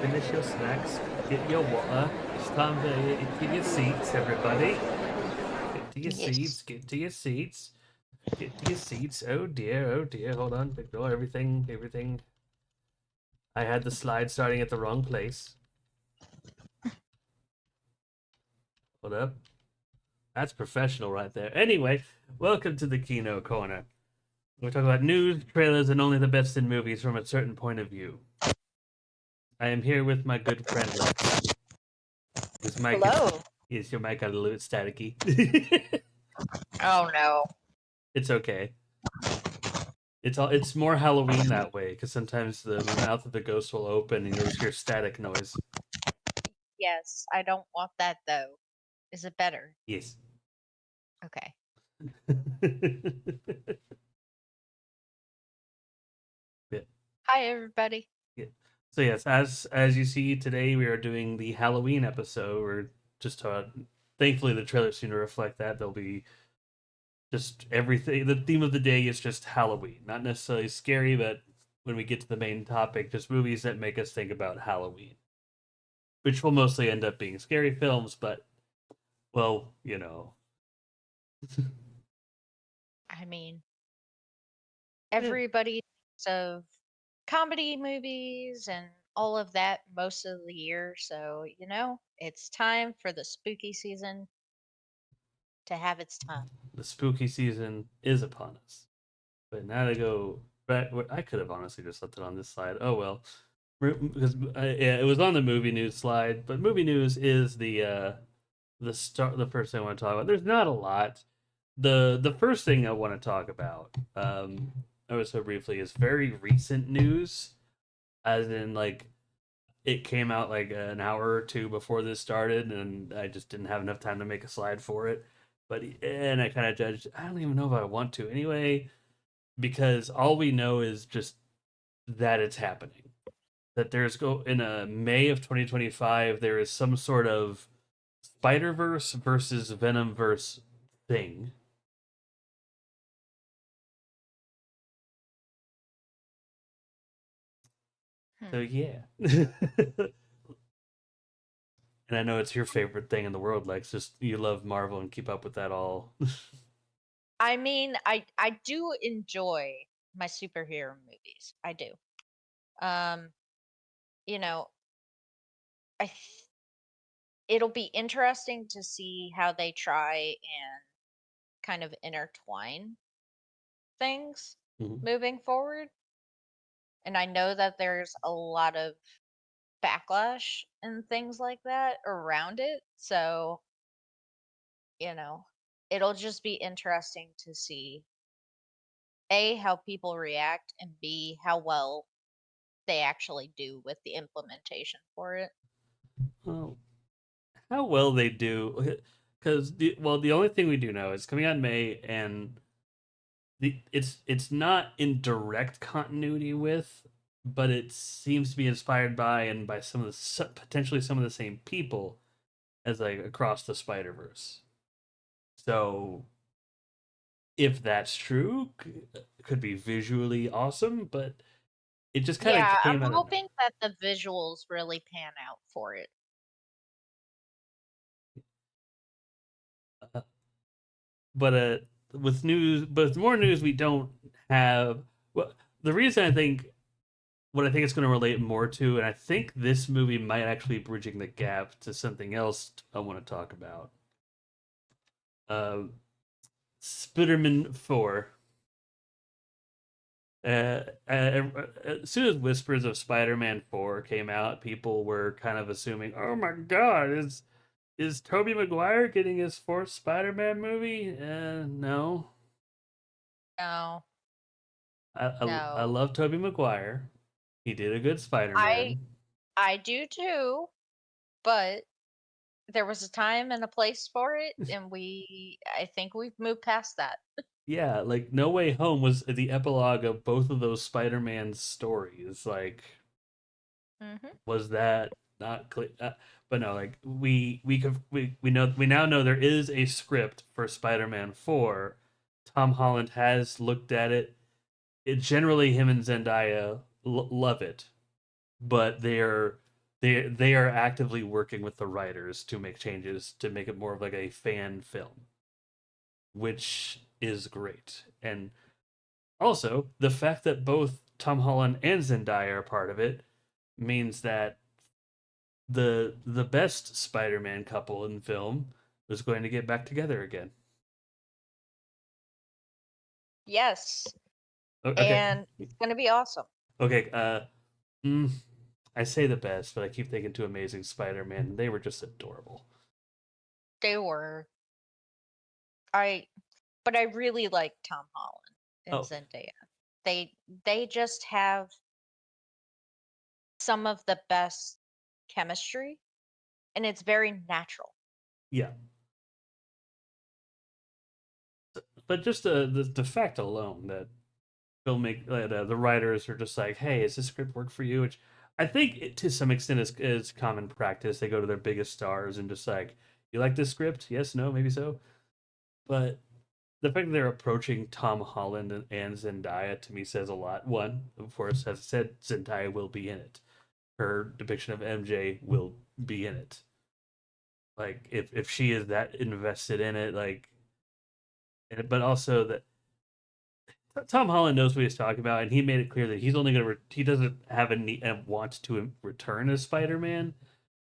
finish your snacks, get your water. It's time to get to your seats, everybody. Get to your Yes. seats, get to your seats, get to your seats. Oh dear, oh dear. Hold on, ignore everything, everything. I had the slide starting at the wrong place. Hold up. That's professional right there. Anyway, welcome to the Kino Corner. We talk about news, trailers, and only the best in movies from a certain point of view. I am here with my good friend Lex. His mic is Hello. Yes, your mic got a little bit staticky. Oh no. It's okay. It's more Halloween that way because sometimes the mouth of the ghost will open and you'll just hear static noise. Yes, I don't want that though. Is it better? Yes. Okay. Yeah. Hi everybody. Yeah. So yes, as you see today, we are doing the Halloween episode. We're just thankfully the trailers seem to reflect that. There'll be just everything. The theme of the day is just Halloween, not necessarily scary, but when we get to the main topic, just movies that make us think about Halloween, which will mostly end up being scary films. But well, I mean, eh, everybody thinks of comedy movies and all of that most of the year, so it's time for the spooky season to have its time. the spooky season is upon us. But now to go back, I could have honestly just left it on this slide. Oh well, because yeah, it was on the movie news slide. But movie news is the first thing I want to talk about. There's not a lot. The first thing I want to talk about, ever so briefly, is very recent news, as in like it came out like an hour or two before this started, and I just didn't have enough time to make a slide for it. But and I kind of judged. I don't even know if I want to anyway, because all we know is just that it's happening. That there's go in a May of 2025, there is some sort of Spider Verse versus Venom verse thing. So Hmm. yeah. And I know it's your favorite thing in the world, Lex. Just you love Marvel and keep up with that all. I mean, I do enjoy my superhero movies. I do. Um, you know, I th- it'll be interesting to see how they try and kind of intertwine things Mhm. moving forward. And I know that there's a lot of backlash and things like that around it. So, you know, it'll just be interesting to see A, how people react, and B, how well they actually do with the implementation for it. Well, how well they do, because the only thing we do know is coming out in May, and it's not in direct continuity with, but it seems to be inspired by and by some of potentially some of the same people as like across the Spider Verse. So if that's true, could be visually awesome, but it just kind of Yeah, came I'm out of hoping that the visuals really pan out for it. nowhere. But with more news we don't have. Well, the reason I think what I think it's going to relate more to, and I think this movie might actually be bridging the gap to something else I want to talk about. Uh, Spider-Man 4. As soon as whispers of Spider-Man 4 came out, people were kind of assuming, "Oh my God, is Tobey Maguire getting his fourth Spider-Man movie?" No, No, I no. love Tobey Maguire. He did a good I Spider-Man. I do too, but there was a time and a place for it, and I think we've moved past that. Yeah, like No Way Home was the epilogue of both of those Spider-Man stories. Like, Hmm. was that not clear? But no, like we now know there is a script for Spider-Man 4. Tom Holland has looked at it. It generally him and Zendaya love it, but they're they are actively working with the writers to make changes to make it more of like a fan film, which is great. And also, the fact that both Tom Holland and Zendaya are part of it means that the best Spider-Man couple in film is going to get back together again. Yes, Okay, and it's gonna be awesome. okay. Mm, I say the best, but I keep thinking to Amazing Spider-Man. They were just adorable. They were I but I really like Tom Holland and Oh Zendaya. They they just have some of the best chemistry, and it's very natural. yeah, but just the fact alone that the writers are just like, hey, is this script work for you? Which I think to some extent is common practice. They go to their biggest stars and just like, you like this script? Yes, no, maybe so. But the fact that they're approaching Tom Holland and Zendaya to me says a lot. One, of course, as I said, Zendaya will be in it. Her depiction of MJ will be in it. Like if she is that invested in it, like, but also that Tom Holland knows what he's talking about, and he made it clear that he's only he doesn't have a need and want to return as Spider Man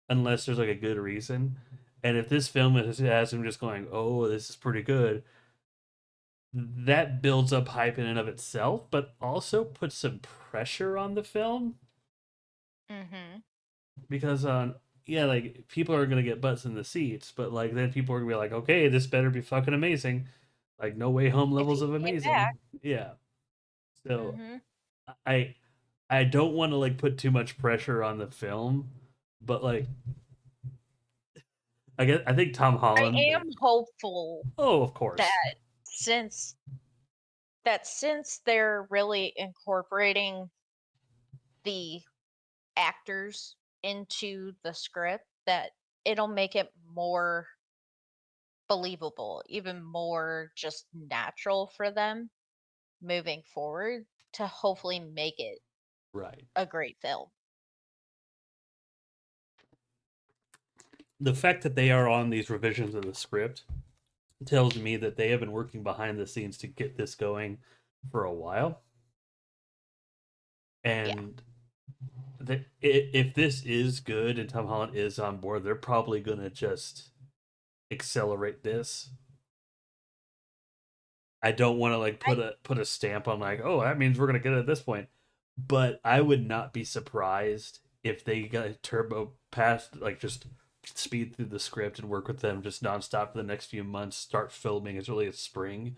unless there's like a good reason. And if this film has him just going, "Oh, this is pretty good," that builds up hype in and of itself, but also puts some pressure on the film Mhm. because yeah, like people are gonna get butts in the seats, but like then people are gonna be like, okay, this better be fucking amazing, like No Way Home If levels he of came back. amazing. Yeah. So Mhm. I I don't want to like put too much pressure on the film, but like I think Tom I Holland. am hopeful Oh, of course. that since since they're really incorporating the actors into the script, that it'll make it more believable, even more just natural for them moving forward to hopefully make it Right. a great film. The fact that they are on these revisions of the script tells me that they have been working behind the scenes to get this going for a while. Yeah. And that if this is good and Tom Holland is on board, they're probably going to just accelerate this. I don't want to like I put a stamp on like, oh, that means we're going to get it at this point. But I would not be surprised if they got turbo past like just speed through the script and work with them just nonstop for the next few months, start filming as early as spring,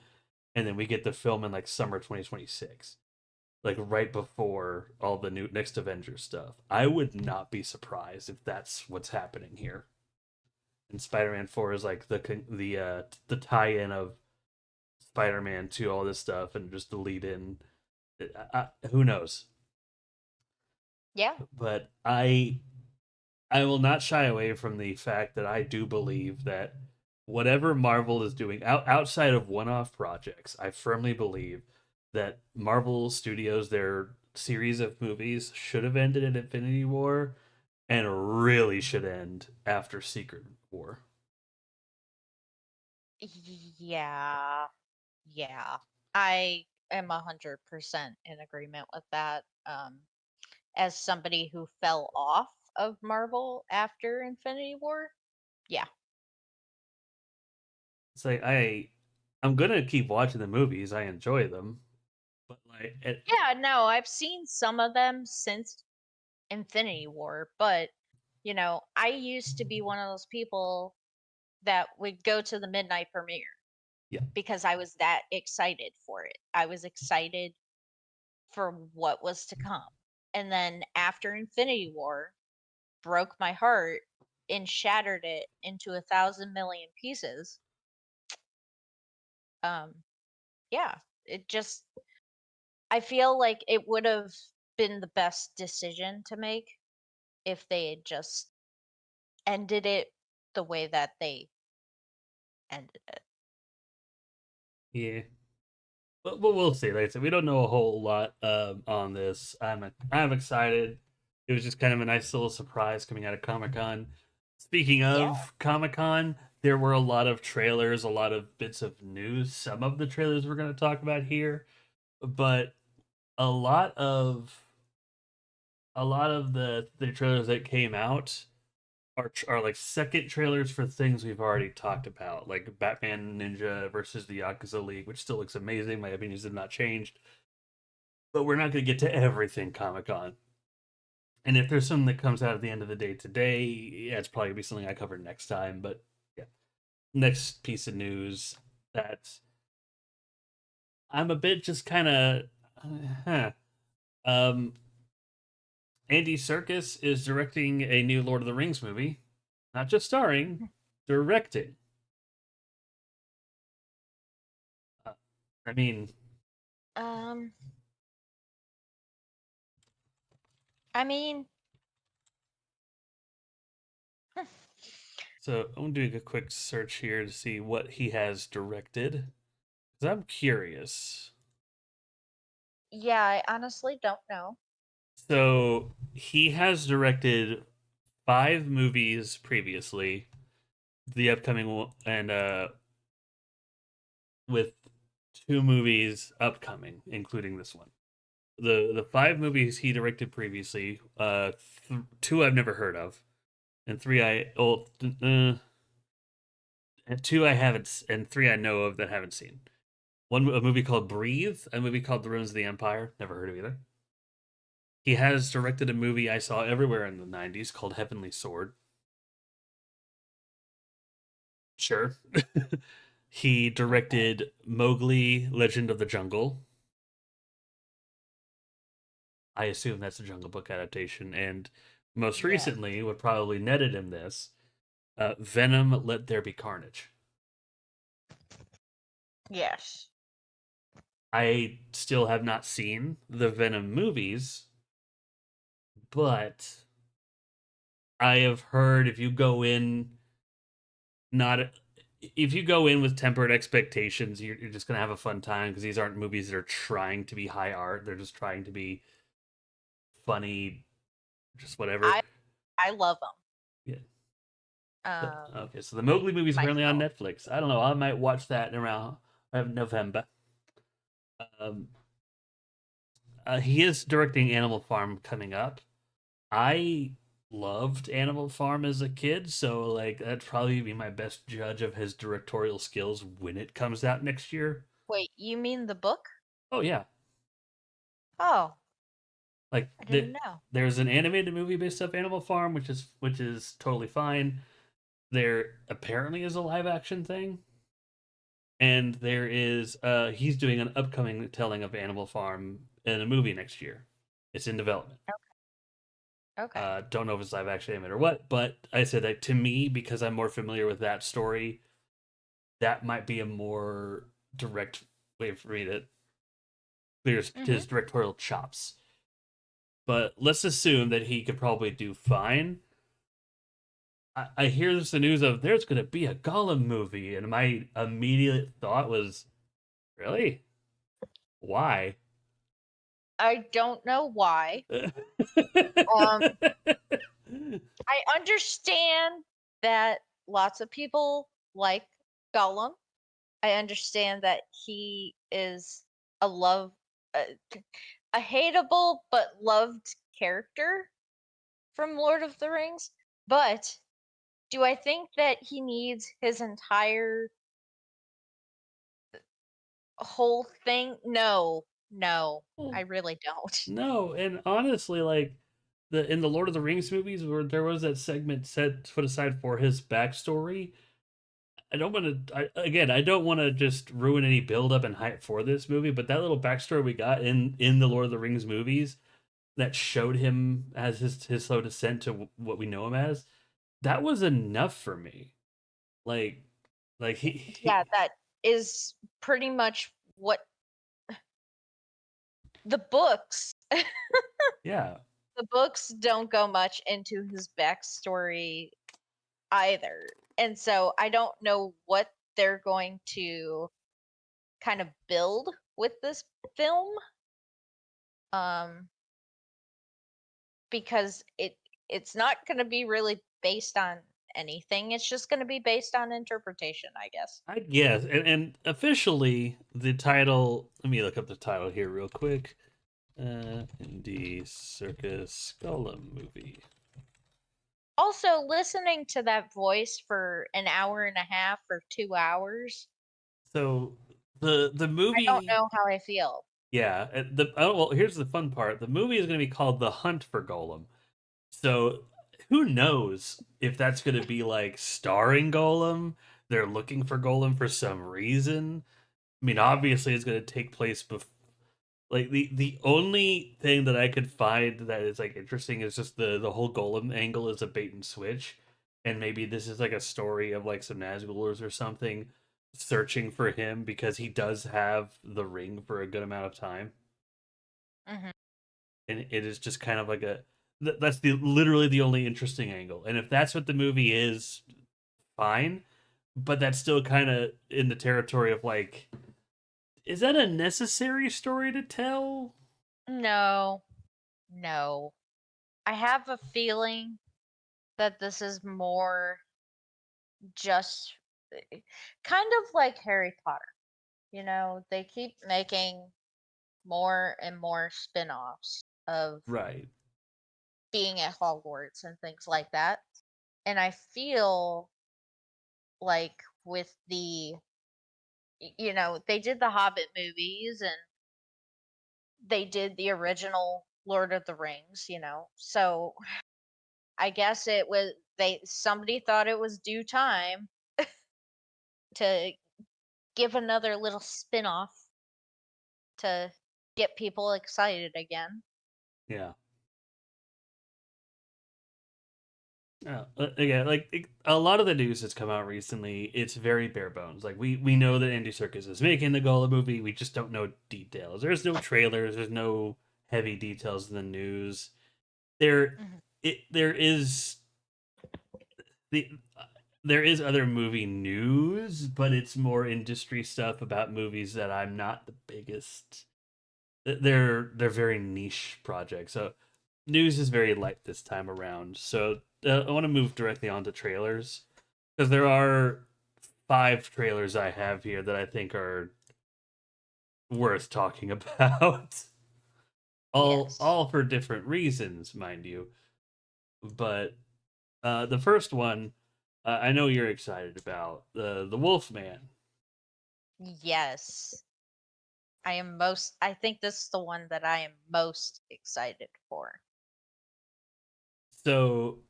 and then we get the film in like summer 2026, like right before all the new next Avengers stuff. I would not be surprised if that's what's happening here. And Spider-Man 4 is like the tie-in of Spider-Man to all this stuff and just the lead in. Who knows? yeah. But I will not shy away from the fact that I do believe that whatever Marvel is doing outside of one-off projects, I firmly believe that Marvel Studios, their series of movies, should have ended at Infinity War and really should end after Secret War. Yeah. Yeah. I am 100% in agreement with that. As somebody who fell off of Marvel after Infinity War, yeah. It's like I'm gonna keep watching the movies. I enjoy them, but like Yeah, no, I've seen some of them since Infinity War, but I used to be one of those people that would go to the midnight premiere yeah, because I was that excited for it. I was excited for what was to come. And then after Infinity War broke my heart and shattered it into 1,000 million pieces, um, yeah, it just, I feel like it would have been the best decision to make if they had just ended it the way that they ended it. yeah. But we'll see. Like I said, we don't know a whole lot on this. I'm excited. it was just kind of a nice little surprise coming out of Comic Con. Speaking Yeah. of Comic Con, there were a lot of trailers, a lot of bits of news. Some of the trailers we're going to talk about here, but a lot of the trailers that came out are like second trailers for things we've already talked about, like Batman Ninja versus the Yakuza League, which still looks amazing. My opinions have not changed, but we're not going to get to everything Comic Con. And if there's something that comes out at the end of the day today, yeah, it's probably gonna be something I cover next time. But yeah, next piece of news that I'm a bit just kind of, huh. Um, Andy Serkis is directing a new Lord of the Rings movie, not just starring, directing. Uh, I mean, Um, I mean, hmm, so I'm doing a quick search here to see what he has directed because I'm curious. yeah, I honestly don't know. So he has directed 5 movies previously, the upcoming and with 2 movies upcoming, including this one. The 5 movies he directed previously, 2 I've never heard of, and 3 and 2 I haven't, and 3 I know of that haven't seen. One a movie called Breathe, a movie called The Ruins of the Empire, never heard of either. He has directed a movie I saw everywhere in the '90s called Heavenly Sword. Sure. He Okay. directed Mowgli: Legend of the Jungle. I assume that's a Jungle Book adaptation. And most Yes. recently, what probably netted him this, Venom: Let There Be Carnage. Yes. I still have not seen the Venom movies, but I have heard not if you go in with tempered expectations, you're just gonna have a fun time because these aren't movies that are trying to be high art. They're just trying to be funny, just whatever. I I love them. Yeah. Um, Okay, so the Mowgli movie is currently on myself. Netflix. I don't know. I might watch that around November. Um, he is directing Animal Farm coming up. I loved Animal Farm as a kid, so like that'd probably be my best judge of his directorial skills when it comes out next year. Wait, you mean the book? Oh yeah, Oh, like I didn't know. there's an animated movie based off Animal Farm, which is totally fine. There apparently is a live action thing, and there is he's doing an upcoming telling of Animal Farm in a movie next year. It's in development. Okay. Don't know if it's live action animated or what, but I said that to me because I'm more familiar with that story. That might be a more direct way for me to clear Mhm. his directorial chops. But let's assume that he could probably do fine. I hear this the news of there's going to be a Gollum movie, and my immediate thought was, really? Why? I don't know why. Um, I understand that lots of people like Gollum. I understand that he is a love a, a hateable but loved character from Lord of the Rings, but do I think that he needs his entire whole thing? No. No, I Well, really don't. no, and honestly, like the in the Lord of the Rings movies, where there was that segment set put aside for his backstory. I don't want to. Again, I don't want to just ruin any build up and hype for this movie, but that little backstory we got in the Lord of the Rings movies that showed him as his slow descent to what we know him as, that was enough for me. Like, like Yeah, that is pretty much what the books yeah. the books don't go much into his backstory either. And so I don't know what they're going to kind of build with this film. Um because it's not going to be really based on anything. It's just going to be based on interpretation, I guess. I guess, and officially the title. Let me look up the title here real quick. Indie Circus Gollum movie. Also, listening to that voice for an hour and a half or 2 hours, So the I don't movie, know how I feel. yeah. Well, here's the fun part. The movie is going to be called The Hunt for Golem. So who knows if that's going to be like starring Golem? They're looking for Golem for some reason. I mean, obviously, it's going to take place before. Like the only thing that I could find that is like interesting is just the whole Golem angle is a bait and switch, and maybe this is like a story of like some Nazgulers or something searching for him because he does have the ring for a good amount of time, Mhm. and it is just kind of like that's the literally the only interesting angle. And if that's what the movie is, fine, but that's still kind of in the territory of like, is that a necessary story to tell? No, no. I have a feeling that this is more just kind of like Harry Potter. They keep making more and more spin-offs of Right. being at Hogwarts and things like that. And I feel like with they did the Hobbit movies and they did the original Lord of the Rings. So I guess it was they somebody thought it was due time to give another little spin-off to get people excited again. Yeah. Yeah, again, a lot of the news that's come out recently, it's very bare bones. Like we know that Andy Serkis is making the Gola movie. We just don't know details. There's no trailers. There's no heavy details in the news. There, Mhm. there is the there is other movie news, but it's more industry stuff about movies that I'm not the biggest. They're very niche projects. So news is very light this time around. So I want to move directly on to trailers because there are five trailers I have here that I think are worth talking about. all Yes. all for different reasons, mind you. But the first one, I know you're excited about the Wolf Man. Yes. I think this is the one that I am most excited for. So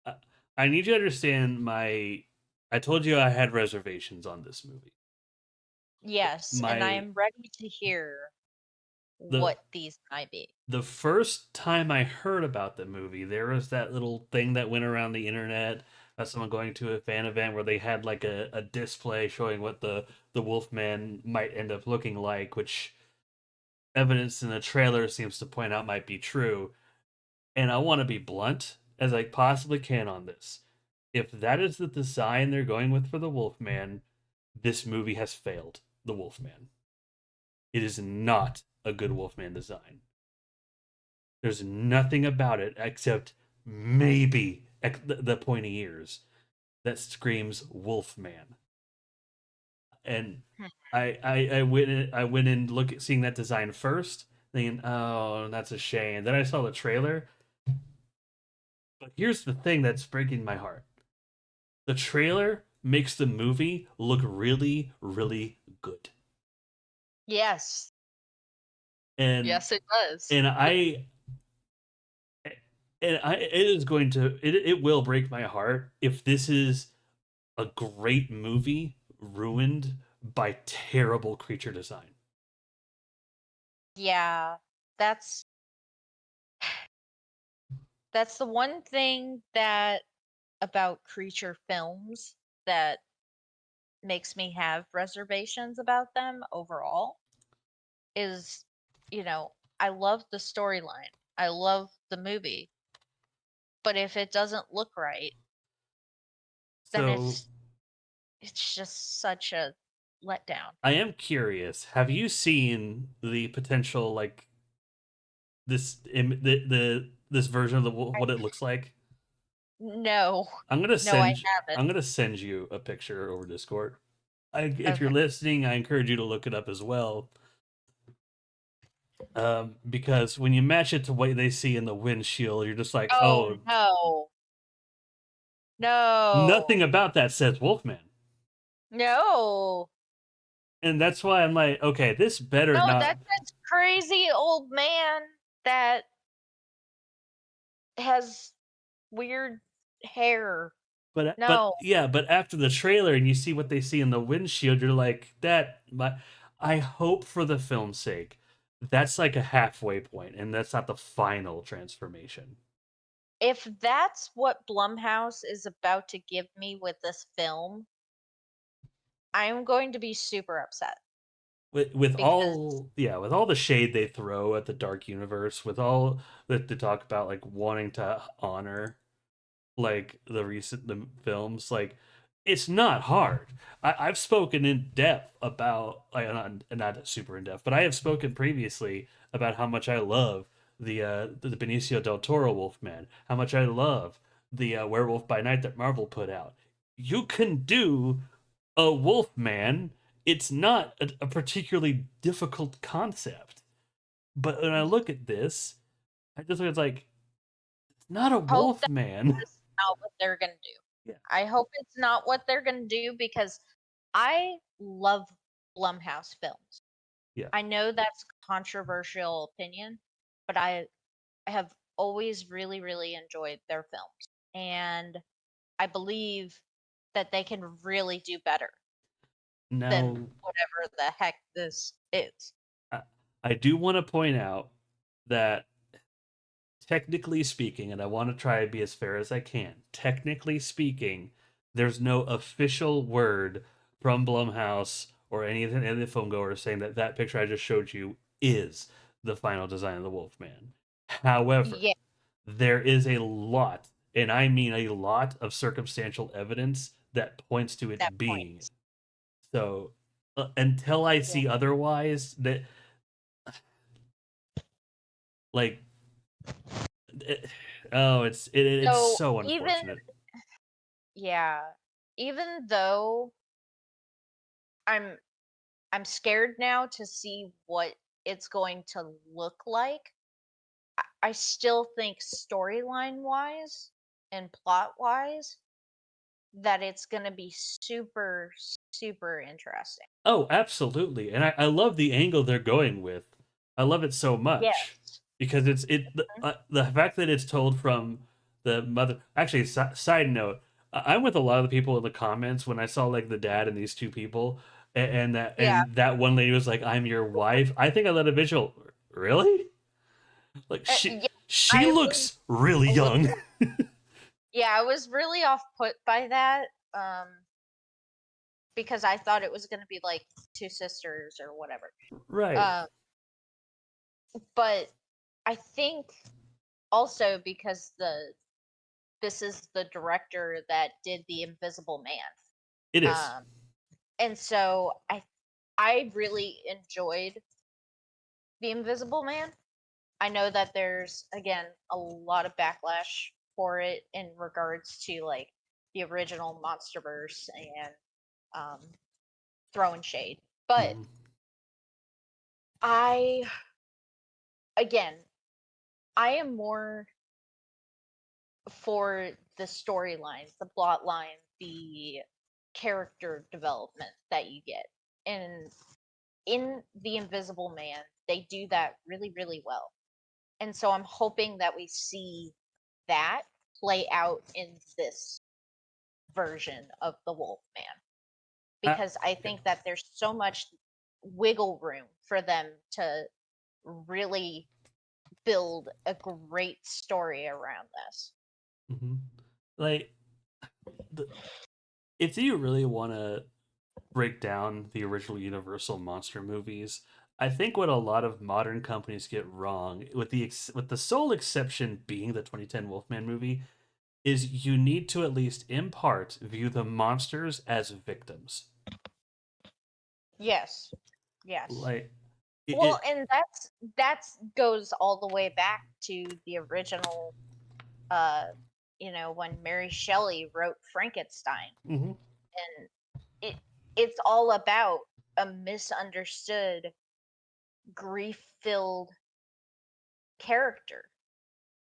uh, I need you to understand my. I told you I had reservations on this movie. Yes, and I My am ready to hear the what these might be. the first time I heard about the movie, there was that little thing that went around the internet of someone going to a fan event where they had like a display showing what the Wolfman might end up looking like, which evidence in the trailer seems to point out might be true. And I want to be blunt as I possibly can on this. If that is the design they're going with for the Wolfman, this movie has failed the Wolfman. It is not a good Wolfman design. There's nothing about it except maybe the pointy ears that screams Wolfman. And Hmm. I went in look at seeing that design first, thinking, oh, that's a shame. Then I saw the trailer. But here's the thing that's breaking my heart: the trailer makes the movie look really, really good, Yes. and Yes, it does. and I it is going to it will break my heart if this is a great movie ruined by terrible creature design. Yeah. That's that's the one thing that about creature films that makes me have reservations about them overall is, I love the storyline. I love the movie, but if it doesn't look right, then So it's just such a letdown. I am curious. Have you seen the potential like this version of the I what it looks like? no. I'm gonna No, I send haven't. I'm gonna send you a picture over Discord. If you're Okay. listening, I encourage you to look it up as well. Because when you match it to what they see in the windshield, you're just like, Oh, oh, no. No. nothing about that says Wolfman. No. And that's why I'm like, okay, this better No, not. that's this crazy old man that has weird hair. But No. yeah, but after the trailer and you see what they see in the windshield, you're like, that. I hope for the film's sake, that's like a halfway point, and that's not the final transformation. If that's what Blumhouse is about to give me with this film, I'm going to be super upset With because all yeah, with all the shade they throw at the dark universe, with all that they talk about like wanting to honor like the films, like it's not hard. I've spoken in depth about like not super in depth, but I have spoken previously about how much I love the Benicio del Toro Wolfman, how much I love the Werewolf by Night that Marvel put out. You can do a Wolfman. It's not a particularly difficult concept, but when I look at this, I just look at it's like it's not a hope that Wolfman. this is not what they're gonna do. Yeah, I hope it's not what they're gonna do because I love Blumhouse films. yeah. I know that's a controversial opinion, but I have always really, really enjoyed their films. And I believe that they can really do better than Now, whatever the heck this is. I, I do want to point out that technically speaking, and I want to try to be as fair as I can, technically speaking, there's no official word from Blumhouse or any of the film goers saying that that picture I just showed you is the final design of the Wolfman. However, Yeah, there is a lot, and I mean a lot, of circumstantial evidence that points to that it being. points. So until I Yeah. see otherwise, that like it, oh, it's So so even unfortunate. yeah, even though I'm I'm scared now to see what it's going to look like, I still think storyline wise and plot wise that it's going to be super super interesting. Oh, absolutely. And I love the angle they're going with. I love it so much Yes. because Mhm. the fact that it's told from the mother. Actually, side note, I'm with a lot of the people in the comments when I saw like the dad and these two people, Yeah. and that one lady was like, "I'm your wife." I think I let a visual. Really? Like Yeah, she I was looks really a young. little yeah, I was really off put by that because I thought it was going to be like two sisters or whatever. Right. Um but I think also because the this is the director that did The Invisible Man. It is. Um and so I really enjoyed The Invisible Man. I know that there's again a lot of backlash for it in regards to like the original MonsterVerse and um, throwing shade. But Mhm. I again, I am more for the storylines, the plot line, the character development that you get. And in The Invisible Man, they do that really, really well. And so I'm hoping that we see that play out in this version of the Wolfman Uh, because I yeah. think that there's so much wiggle room for them to really build a great story around this. Mhm. Like the, if you really want to break down the original Universal monster movies, I think what a lot of modern companies get wrong, with the sole exception being the 2010 Wolfman movie, is you need to at least in part view the monsters as victims. Yes. Yes. Like Well, It and that's goes all the way back to the original, uh, when Mary Shelley wrote Frankenstein, mhm. and it it's all about a misunderstood, grief-filled character.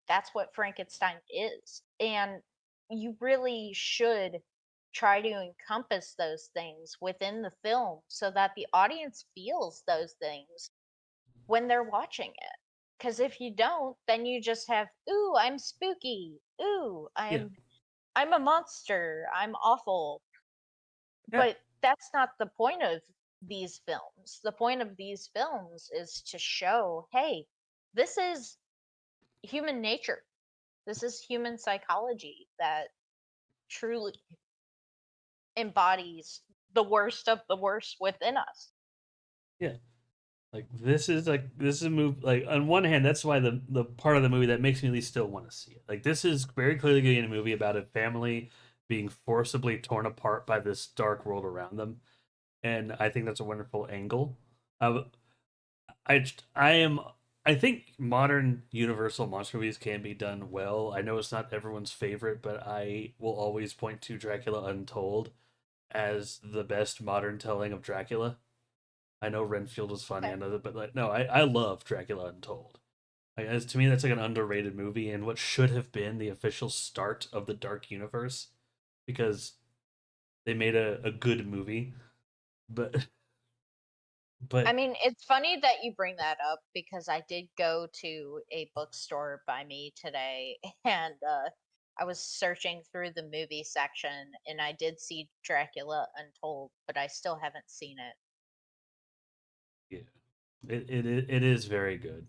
That's what Frankenstein is. And you really should try to encompass those things within the film so that the audience feels those things when they're watching it. Because if you don't, then you just have, ooh, I'm spooky. Ooh, Yeah, I'm a monster. I'm awful. yeah, But that's not the point of these films. The point of these films is to show, hey, this is human nature. This is human psychology that truly embodies the worst of the worst within us. yeah. This is a movie. Like on one hand, that's why the part of the movie that makes me at least still want to see it. Like this is very clearly going to be a movie about a family being forcibly torn apart by this dark world around them, and I think that's a wonderful angle. Uh, I am I think modern Universal monster movies can be done well. I know it's not everyone's favorite, but I will always point to Dracula Untold as the best modern telling of Dracula. I know Renfield was funny, I Okay. know that, but like no, I love Dracula Untold. Like, as to me, that's like an underrated movie and what should have been the official start of the Dark Universe because they made a good movie, but I but mean, it's funny that you bring that up because I did go to a bookstore by me today and I was searching through the movie section and I did see Dracula Untold, but I still haven't seen it. yeah, it is very good.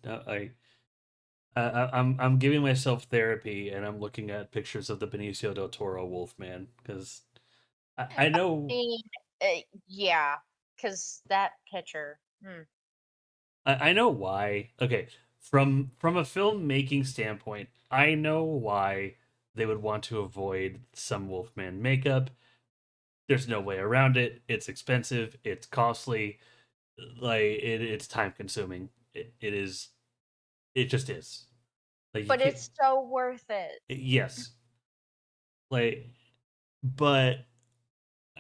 I'm giving myself therapy and I'm looking at pictures of the Benicio del Toro Wolfman because I I know mean, yeah, because that picture. I know why. Okay, from a filmmaking standpoint, I know why they would want to avoid some Wolfman makeup. There's no way around it. It's expensive. It's costly. Like it's time consuming. It is. It just is. Like you But can't. it's so worth it. Yes. Like, but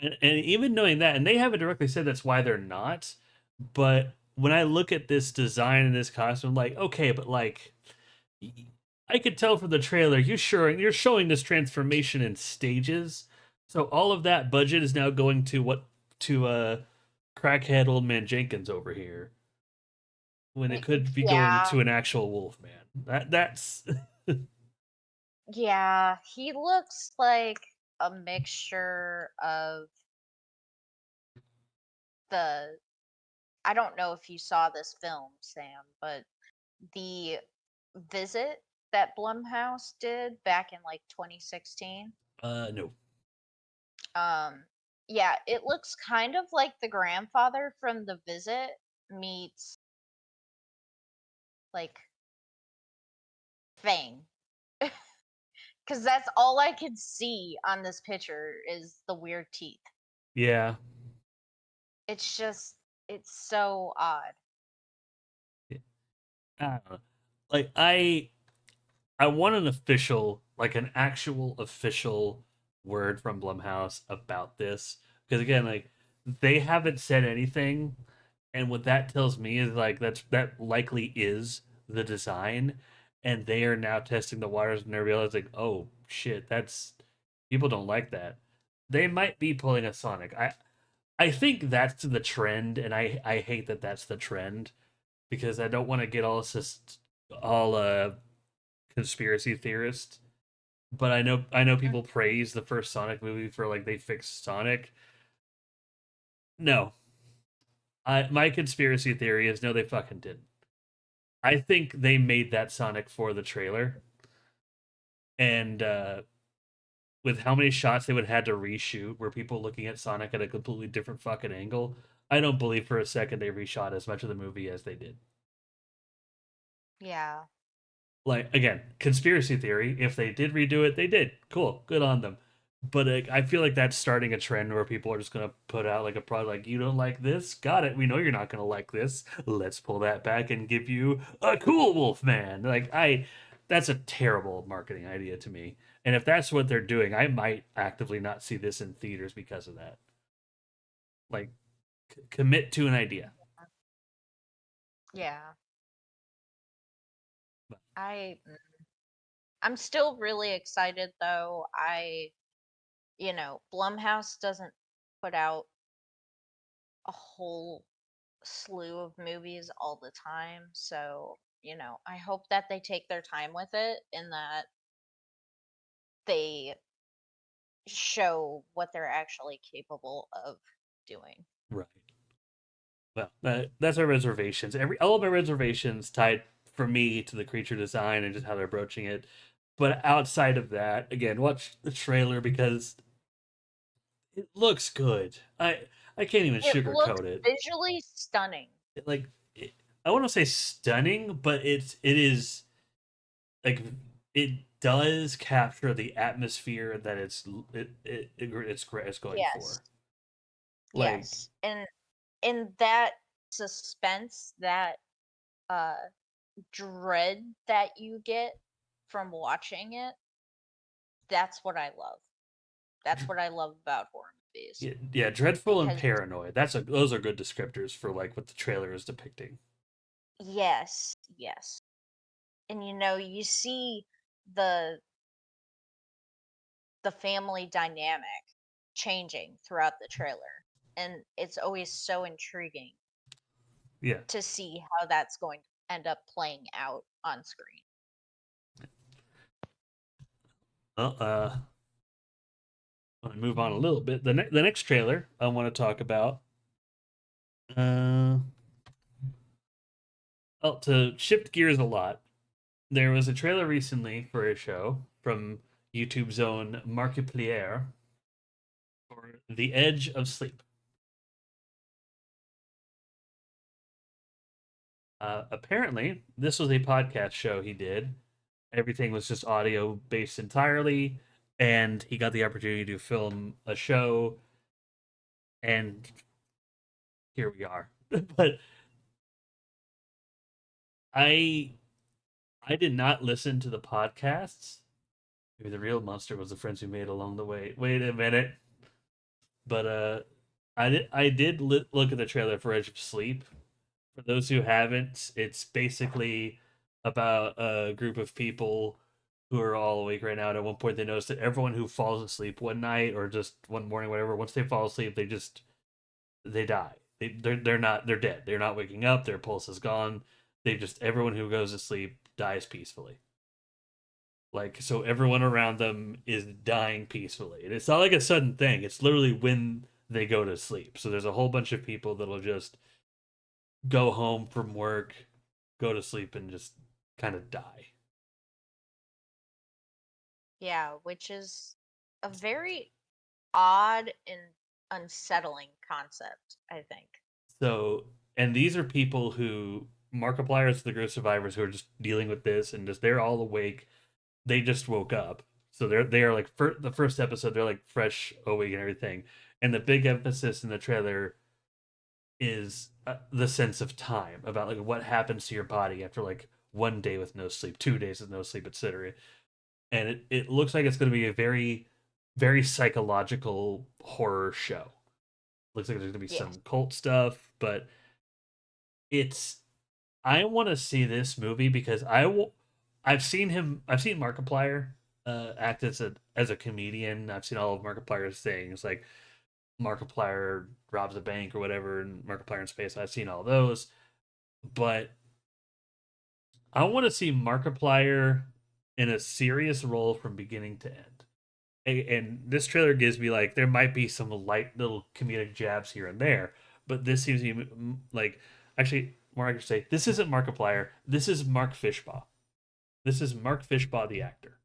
and even knowing that, and they haven't directly said that's why they're not. But when I look at this design and this costume, I'm like, okay, but like I could tell from the trailer you're showing this transformation in stages. So all of that budget is now going to what to crackhead old man Jenkins over here when it could be going Yeah, to an actual wolf man. That's yeah, he looks like a mixture of the I don't know if you saw this film, Sam, but the visit that Blumhouse did back in like 2016. no. Um, yeah, it looks kind of like the grandfather from the visit meets like Fang. Because that's all I could see on this picture is the weird teeth. Yeah. It's just, it's so odd. I don't know. Like I want an official, like an actual official word from Blumhouse about this. Because again, like they haven't said anything, and what that tells me is like that likely is the design, and they are now testing the waters and they're realizing, oh shit, that's people don't like that. They might be pulling a Sonic. I think that's the trend, and I hate that that's the trend because I don't want to get all conspiracy theorist, but I know Mm. people praise the first Sonic movie for like they fixed Sonic. No, my conspiracy theory is no, they fucking didn't. I think they made that Sonic for the trailer, and with how many shots they would have had to reshoot, where people looking at Sonic at a completely different fucking angle, I don't believe for a second they reshot as much of the movie as they did. Yeah. Like again, conspiracy theory. If they did redo it, they did. Cool, good on them. but I feel like that's starting a trend where people are just gonna put out like a product like, you don't like this, got it, we know you're not gonna like this, let's pull that back and give you a cool wolf man. Like I That's a terrible marketing idea to me, and if that's what they're doing, I might actively not see this in theaters because of that. Like, commit to an idea. Yeah. I I'm still really excited though. Blumhouse doesn't put out a whole slew of movies all the time, so, I hope that they take their time with it and that they show what they're actually capable of doing. Right. Well, that's our reservations. All of my reservations tied for me to the creature design and just how they're broaching it. But outside of that, again, watch the trailer because it looks good. I can't even It looks sugarcoat it. visually stunning. Like it, I want to say stunning, but it is like it does capture the atmosphere that it's going Yes. for. Like Yes. And that suspense, that uh dread that you get from watching it, that's what I love. That's what I love about horror movies yeah, yeah, dreadful and because paranoid. Those are good descriptors for like what the trailer is depicting. yes, yes. And you see the the family dynamic changing throughout the trailer, and it's always so intriguing Yeah. to see how that's going to end up playing out on screen. Well, I want to move on a little bit. The next trailer I want to talk about. Uh, well, to shift gears a lot, there was a trailer recently for a show from YouTube's own Markiplier for The Edge of Sleep. Apparently, this was a podcast show he did. Everything was just audio based entirely, and he got the opportunity to film a show, and here we are. But I I did not listen to the podcasts. Maybe the real monster was the friends we made along the way. Wait a minute. But I did look at the trailer for Edge of Sleep. For those who haven't, it's basically about a group of people who are all awake right now. And at one point, they notice that everyone who falls asleep one night or just one morning, whatever, once they fall asleep, they die. They're dead. They're not waking up. Their pulse is gone. Everyone who goes to sleep dies peacefully. Like, so everyone around them is dying peacefully. And it's not like a sudden thing. It's literally when they go to sleep. So there's a whole bunch of people that'll just go home from work, go to sleep, and just kind of die. Yeah, which is a very odd and unsettling concept, I think. So, and these are people who Markiplier is the group of survivors who are just dealing with this and just they're all awake. They just woke up. So they are like the first episode, they're like fresh awake and everything. And the big emphasis in the trailer is the sense of time about like what happens to your body after like 1 day with no sleep, 2 days with no sleep, etc. And it looks like it's going to be a very psychological horror show. Looks like there's going to be Yes. some cult stuff, but it's I want to see this movie because I've seen Markiplier act as a comedian. I've seen all of Markiplier's things like Markiplier robs a bank or whatever, and Markiplier in space. I've seen all those, but I want to see Markiplier in a serious role from beginning to end. And this trailer gives me like there might be some light little comedic jabs here and there, but this seems to be like actually more I could say this isn't Markiplier. This is Mark Fishbaugh. This is Mark Fishbaugh, the actor,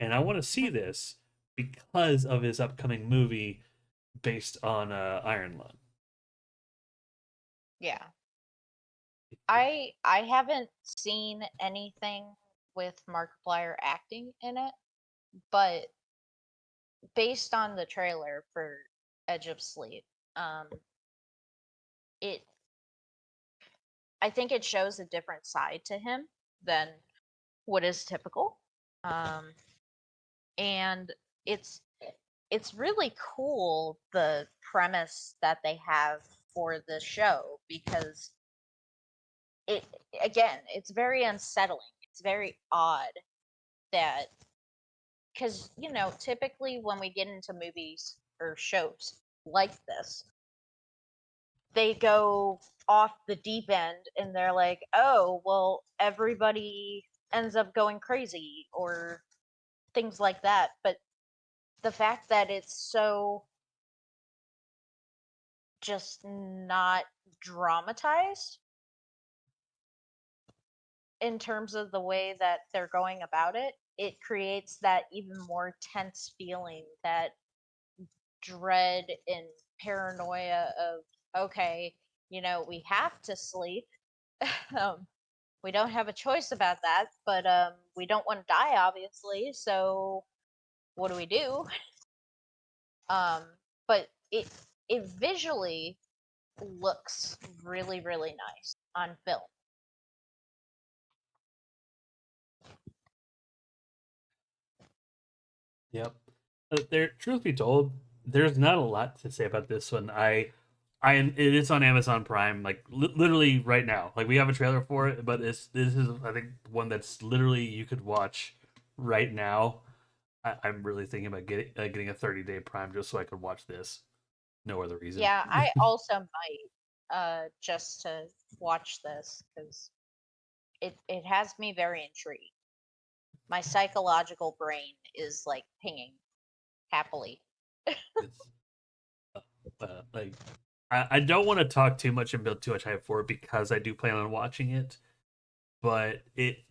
and I want to see this because of his upcoming movie based on Iron Lung. Yeah. I haven't seen anything with Markiplier acting in it, but based on the trailer for Edge of Sleep, um, it I think it shows a different side to him than what is typical. Um, and it's it's really cool the premise that they have for the show because it again, it's very unsettling. It's very odd that because typically when we get into movies or shows like this, they go off the deep end and they're like, oh, well, everybody ends up going crazy or things like that. But the fact that it's so just not dramatized in terms of the way that they're going about it, it creates that even more tense feeling, that dread and paranoia of, okay, we have to sleep. um, we don't have a choice about that, but we don't want to die, obviously. So what do we do? Um, but it visually looks really really nice on film. Yep. There, truth be told, there's not a lot to say about this one. It is on Amazon Prime, like literally right now. Like we have a trailer for it, but this is I think one that's literally you could watch right now. I'm really thinking about getting a 30-day Prime just so I could watch this. No other reason. Yeah, I also might just to watch this because it has me very intrigued. My psychological brain is like pinging happily. It's like I don't want to talk too much and build too much hype for it because I do plan on watching it, but it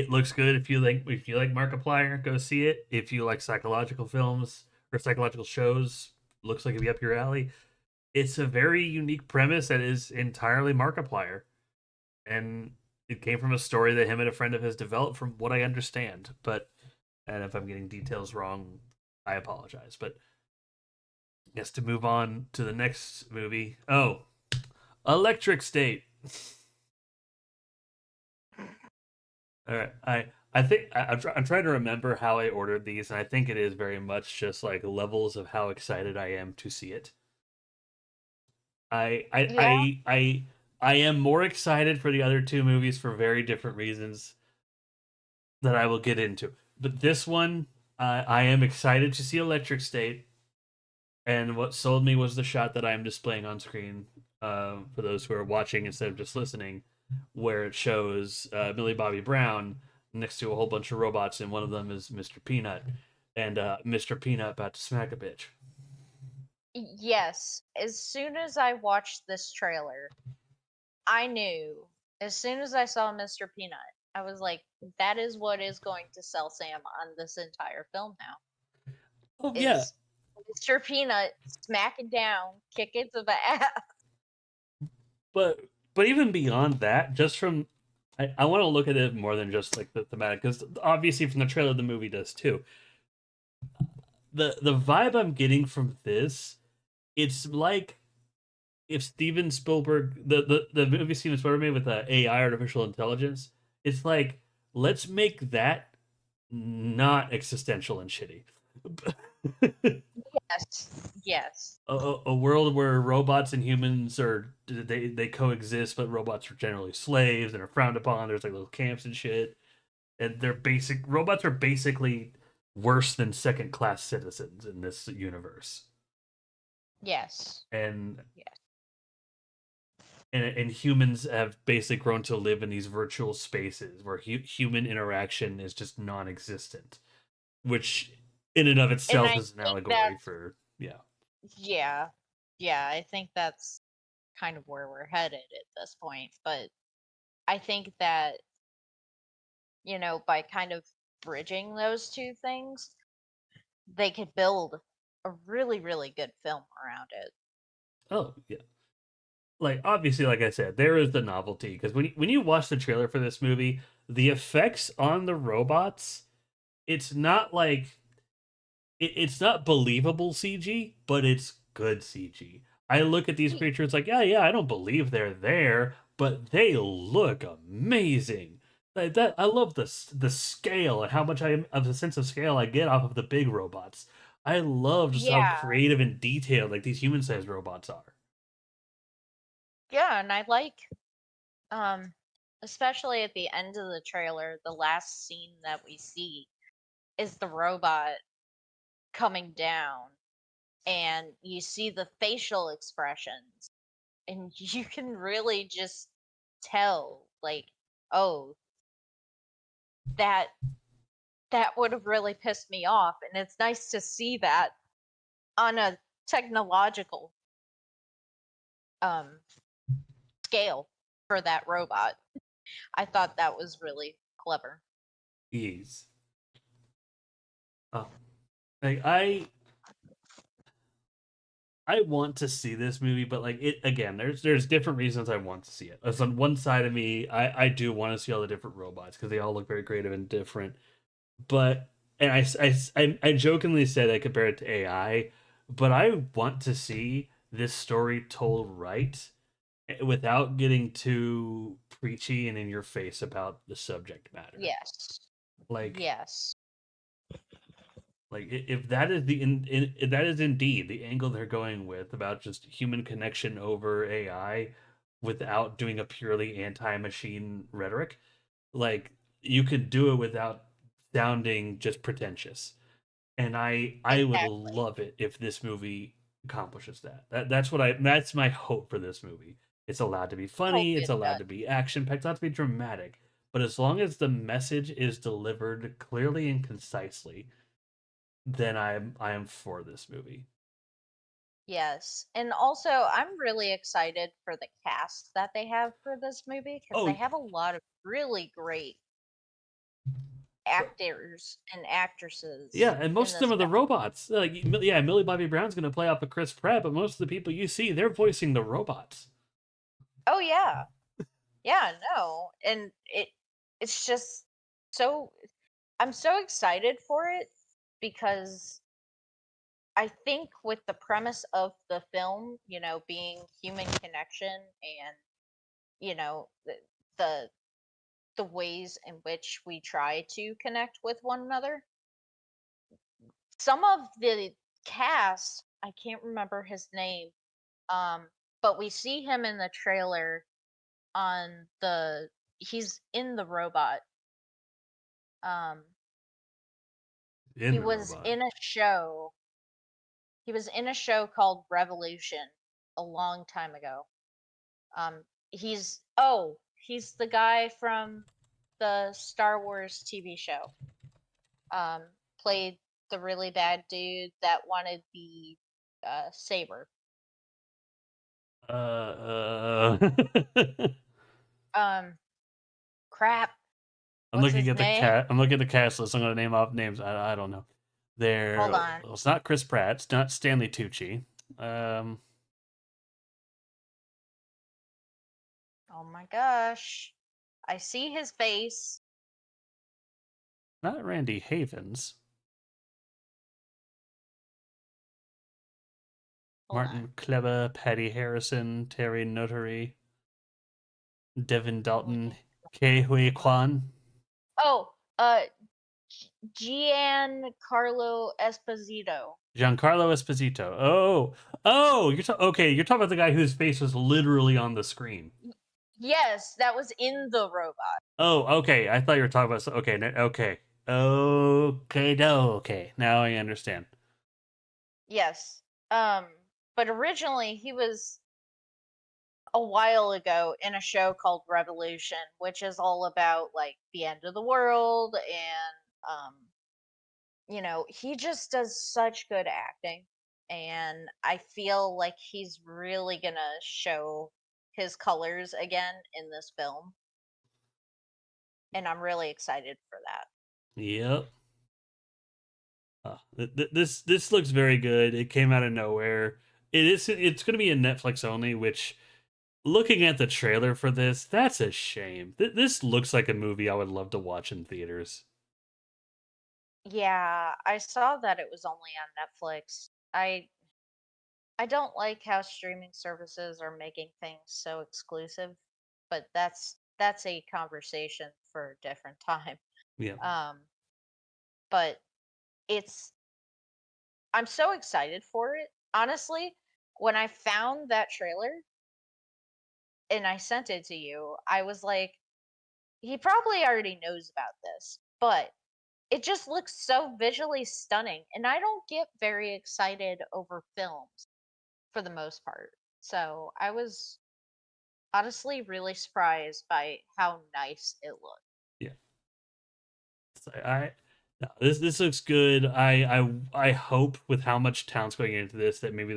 looks good. If you like Markiplier, go see it. If you like psychological films or psychological shows, looks like it'd be up your alley. It's a very unique premise that is entirely Markiplier, and it came from a story that him and a friend of his developed, from what I understand. But and if I'm getting details wrong, I apologize. But yes, to move on to the next movie. Oh, Electric State. All right, I think I'm trying to remember how I ordered these, and I think it is very much just like levels of how excited I am to see it. I I Yeah. I I I am more excited for the other two movies for very different reasons that I will get into. But this one, I am excited to see Electric State, and what sold me was the shot that I am displaying on screen for those who are watching instead of just listening, where it shows Millie Bobby Brown next to a whole bunch of robots, and one of them is Mr. Peanut, and Mr. Peanut about to smack a bitch. Yes. As soon as I watched this trailer, I knew as soon as I saw Mr. Peanut, I was like, that is what is going to sell Sam on this entire film now. Oh yeah, Is Mr. Peanut smacking down, kicking some ass. but even beyond that, just from I want to look at it more than just like the thematic, because obviously from the trailer the movie does too. The vibe I'm getting from this, it's like if Steven Spielberg, the movie Steven Spielberg made with AI, artificial intelligence, it's like let's make that not existential and shitty. Yes. Yes. a world where robots and humans are they coexist, but robots are generally slaves and are frowned upon. There's like little camps and shit, and they're basic robots are basically worse than second class citizens in this universe. Yes. And Yes. and humans have basically grown to live in these virtual spaces where human interaction is just non-existent, which in and of And itself I is an think that allegory for yeah. yeah. Yeah, I think that's kind of where we're headed at this point, but I think that, by kind of bridging those two things, they could build a really, really good film around it. Oh yeah, like obviously, like I said, there is the novelty because when you watch the trailer for this movie, the effects on the robots, it's not like it's not believable CG, but it's good CG. I look at these Y- creatures like, yeah, I don't believe they're there, but they look amazing. Like that, I love the scale and how much I of the sense of scale I get off of the big robots. I love just how Yeah, creative and detailed like these human-sized robots are. yeah, and I like um especially at the end of the trailer, the last scene that we see is the robot coming down and you see the facial expressions and you can really just tell like, oh, that that would have really pissed me off, and it's nice to see that on a technological um scale for that robot. I thought that was really clever. Jeez. Oh, like I want to see this movie, but like it again, there's different reasons I want to see it. As on one side of me, I do want to see all the different robots because they all look very creative and different. But and I jokingly said I compare it to AI, but I want to see this story told right without getting too preachy and in your face about the subject matter. Yes. Like Yes. if that is if that is indeed the angle they're going with about just human connection over AI without doing a purely anti-machine rhetoric, like you could do it without sounding just pretentious. And I would Exactly. love it if this movie accomplishes that. That's my hope for this movie. It's allowed to be Hope funny, it's it allowed does. to be action packed, not to be dramatic. But as long as the message is delivered clearly and concisely, then I am for this movie. Yes. And also, I'm really excited for the cast that they have for this movie because Oh, they have a lot of really great actors and yeah, actresses and in most of them this are the film. robots. Like, yeah, Millie Bobby Brown's going to play off of Chris Pratt, but most of the people you see, they're voicing the robots. Oh yeah. Yeah, no. And it's just so I'm so excited for it because I think with the premise of the film, being human connection and, you know, the the ways in which we try to connect with one another. Some of the cast, I can't remember his name, but we see him in the trailer on the he's in the robot. Um, he In the was robot. in a show. He was in a show called Revolution a long time ago. He's the guy from the Star Wars TV show. um, Played the really bad dude that wanted the saber. Uh, Um, Crap. I'm What's looking his at the name? cat. I'm looking at the cast list. I'm gonna name off names. I don't know. Hold There. on. Well, it's not Chris Pratt. It's not Stanley Tucci. Oh my gosh. I see his face. Not Randy Havens. Hold on. Martin Kleber, Patty Harrison, Terry Notary, Devin I'm Dalton, looking Ke Hui for him. Kwan, Oh, Giancarlo Esposito. Giancarlo Esposito. Okay. You're talking about the guy whose face was literally on the screen. Yes, that was in the robot. Oh, okay. I thought you were talking about. Okay, okay, no, okay. Now I understand. Yes. Um, but originally he was a while ago in a show called Revolution, which is all about like the end of the world and he just does such good acting and I feel like he's really going to show his colors again in this film and I'm really excited for that. Yep. This looks very good. It came out of nowhere. It's going to be in Netflix only, which looking at the trailer for this, that's a shame. This looks like a movie I would love to watch in theaters. Yeah, I saw that it was only on Netflix. I don't like how streaming services are making things so exclusive, but that's a conversation for a different time. Yeah, Um, but it's I'm so excited for it. Honestly, when I found that trailer and I sent it to you, I was like, he probably already knows about this, but it just looks so visually stunning. And I don't get very excited over films for the most part. So I was honestly really surprised by how nice it looked. yeah. I no, this looks good. I hope with how much talent's going into this that maybe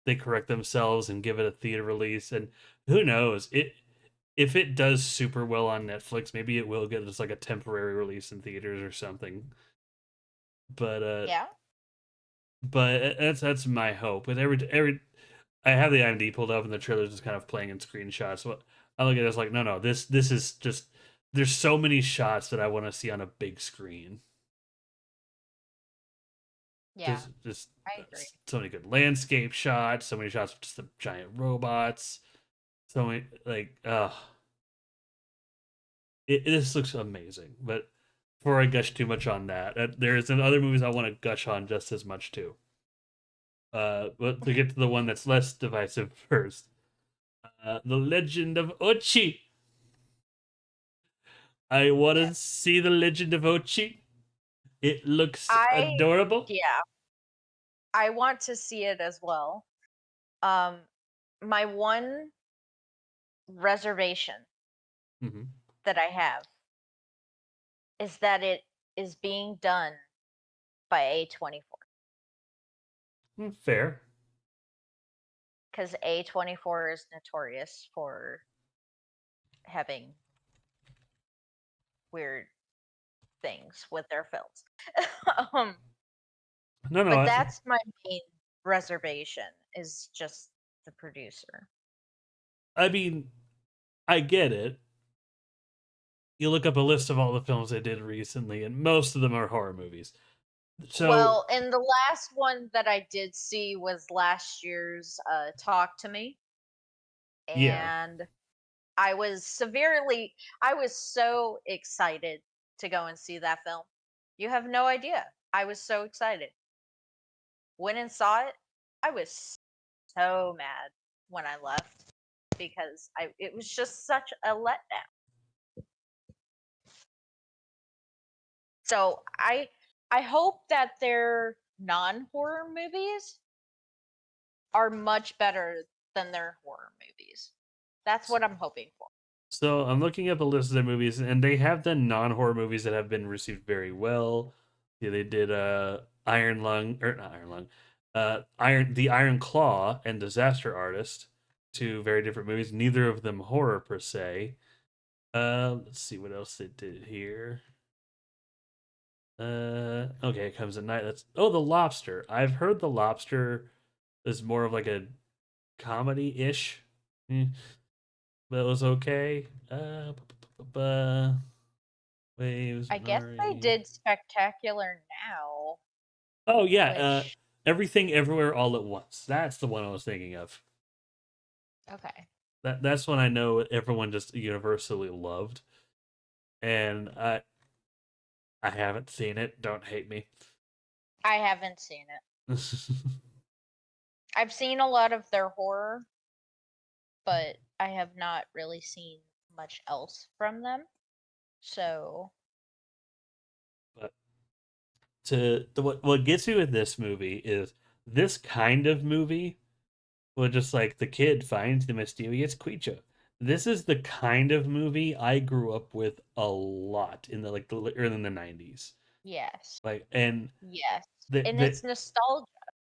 they correct themselves and give it a theater release. And who knows it if it does super well on Netflix, maybe it will get just like a temporary release in theaters or something. But Yeah. that's my hope. With every I have the IMDb pulled up and the trailer's just kind of playing in screenshots. So I look at it as like, no, this is just there's so many shots that I want to see on a big screen. Yeah. Just I agree. so many good landscape shots, so many shots of just the giant robots, so many like this looks amazing. But before I gush too much on that, there's some other movies I want to gush on just as much too. But to get to the one that's less divisive first, The Legend of Ochi. I want to Yeah. see The Legend of Ochi. It looks I adorable. yeah, I want to see it as well. Um my one reservation Mm-hmm. that I have is that it is being done by A24 Fair. because A24 is notorious for having weird things with their films. um, No, no. but that's my main reservation is just the producer. I mean, I get it. You look up a list of all the films they did recently, and most of them are horror movies. So, Well, and the last one that I did see was last year's Talk to Me, yeah. and I was so excited to go and see that film. You have no idea. I was so excited. Went and saw it. I was so mad when I left because I it was just such a letdown. So I hope that their non-horror movies are much better than their horror movies. That's what I'm hoping for. So I'm looking at the list of their movies, and they have done non-horror movies that have been received very well. Yeah, they did Iron Lung or not Iron Lung, Iron Claw and Disaster Artist, two very different movies. Neither of them horror per se. Let's see what else they did here. Okay, it comes at night. That's The Lobster. I've heard The Lobster is more of like a comedy ish. That was okay. Waves, I guess they Murray. did Spectacular Now, Oh yeah, which Everything Everywhere All at Once. That's the one I was thinking of. okay. That's one I know everyone just universally loved, and I haven't seen it. Don't hate me. I haven't seen it. I've seen a lot of their horror, but I have not really seen much else from them. So, but what gets me with this movie is this kind of movie. Well, just like the kid finds the mysterious creature. This is the kind of movie I grew up with a lot in the early in the 90s. yes. Like and Yes. And the it's nostalgia.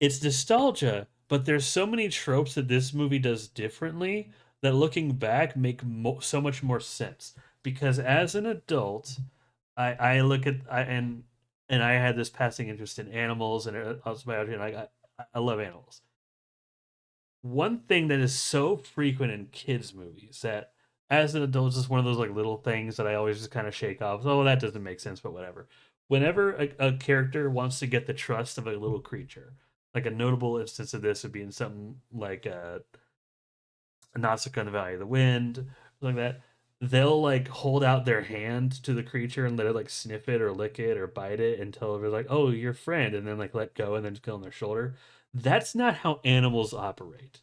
it's nostalgia, but there's so many tropes that this movie does differently that looking back make so much more sense. Because as an adult, I look at and I had this passing interest in animals and biology, and I love animals. One thing that is so frequent in kids movies that as an adult, it's just one of those like little things that I always just kind of shake off. Oh, that doesn't make sense, but whatever. Whenever a character wants to get the trust of a little creature, like a notable instance of this would be in something like Nausicaa in the Valley of the Wind, something like that. They'll like hold out their hand to the creature and let it like sniff it or lick it or bite it until they're like, "Oh, your friend," and then like let go and then just go on their shoulder. That's not how animals operate.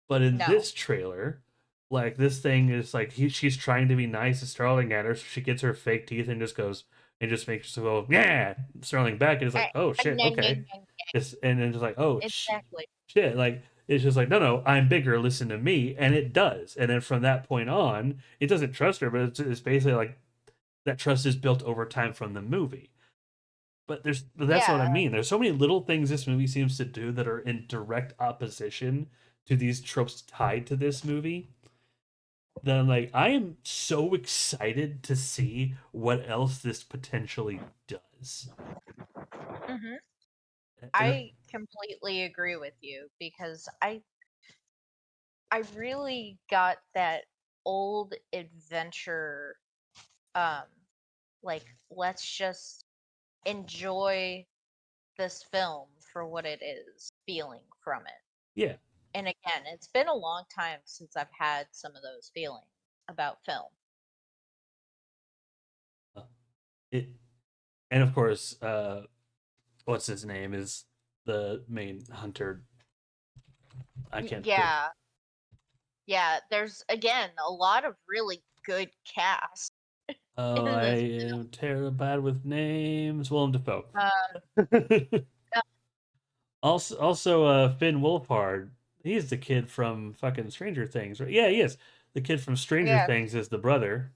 But in No. this trailer, like this thing is like she's trying to be nice to Starling at her, so she gets her fake teeth and just goes and just makes her go, yeah, Starling back, and it's like, oh shit, okay, it's and then just like, oh Exactly. shit, like it's just like, no, no, I'm bigger, listen to me, and it does, and then from that point on, it doesn't trust her, but it's basically like that trust is built over time from the movie. But that's what I Yeah. mean. There's so many little things this movie seems to do that are in direct opposition to these tropes tied to this movie. That I'm like, I am so excited to see what else this potentially does. hmm And I completely agree with you because I really got that old adventure um like let's just enjoy this film for what it is feeling from it. yeah, And again, it's been a long time since I've had some of those feelings about film. uh, it, and of course, what's his name is the main hunter. I can't think. Yeah. Yeah, there's again a lot of really good cast Oh, in I this am terrible bad with names. Willem Dafoe. film. Uh, Also, Finn Wolfhard. He's the kid from fucking Stranger Things, right? Yeah, he is. The kid from Stranger yeah. Things is the brother.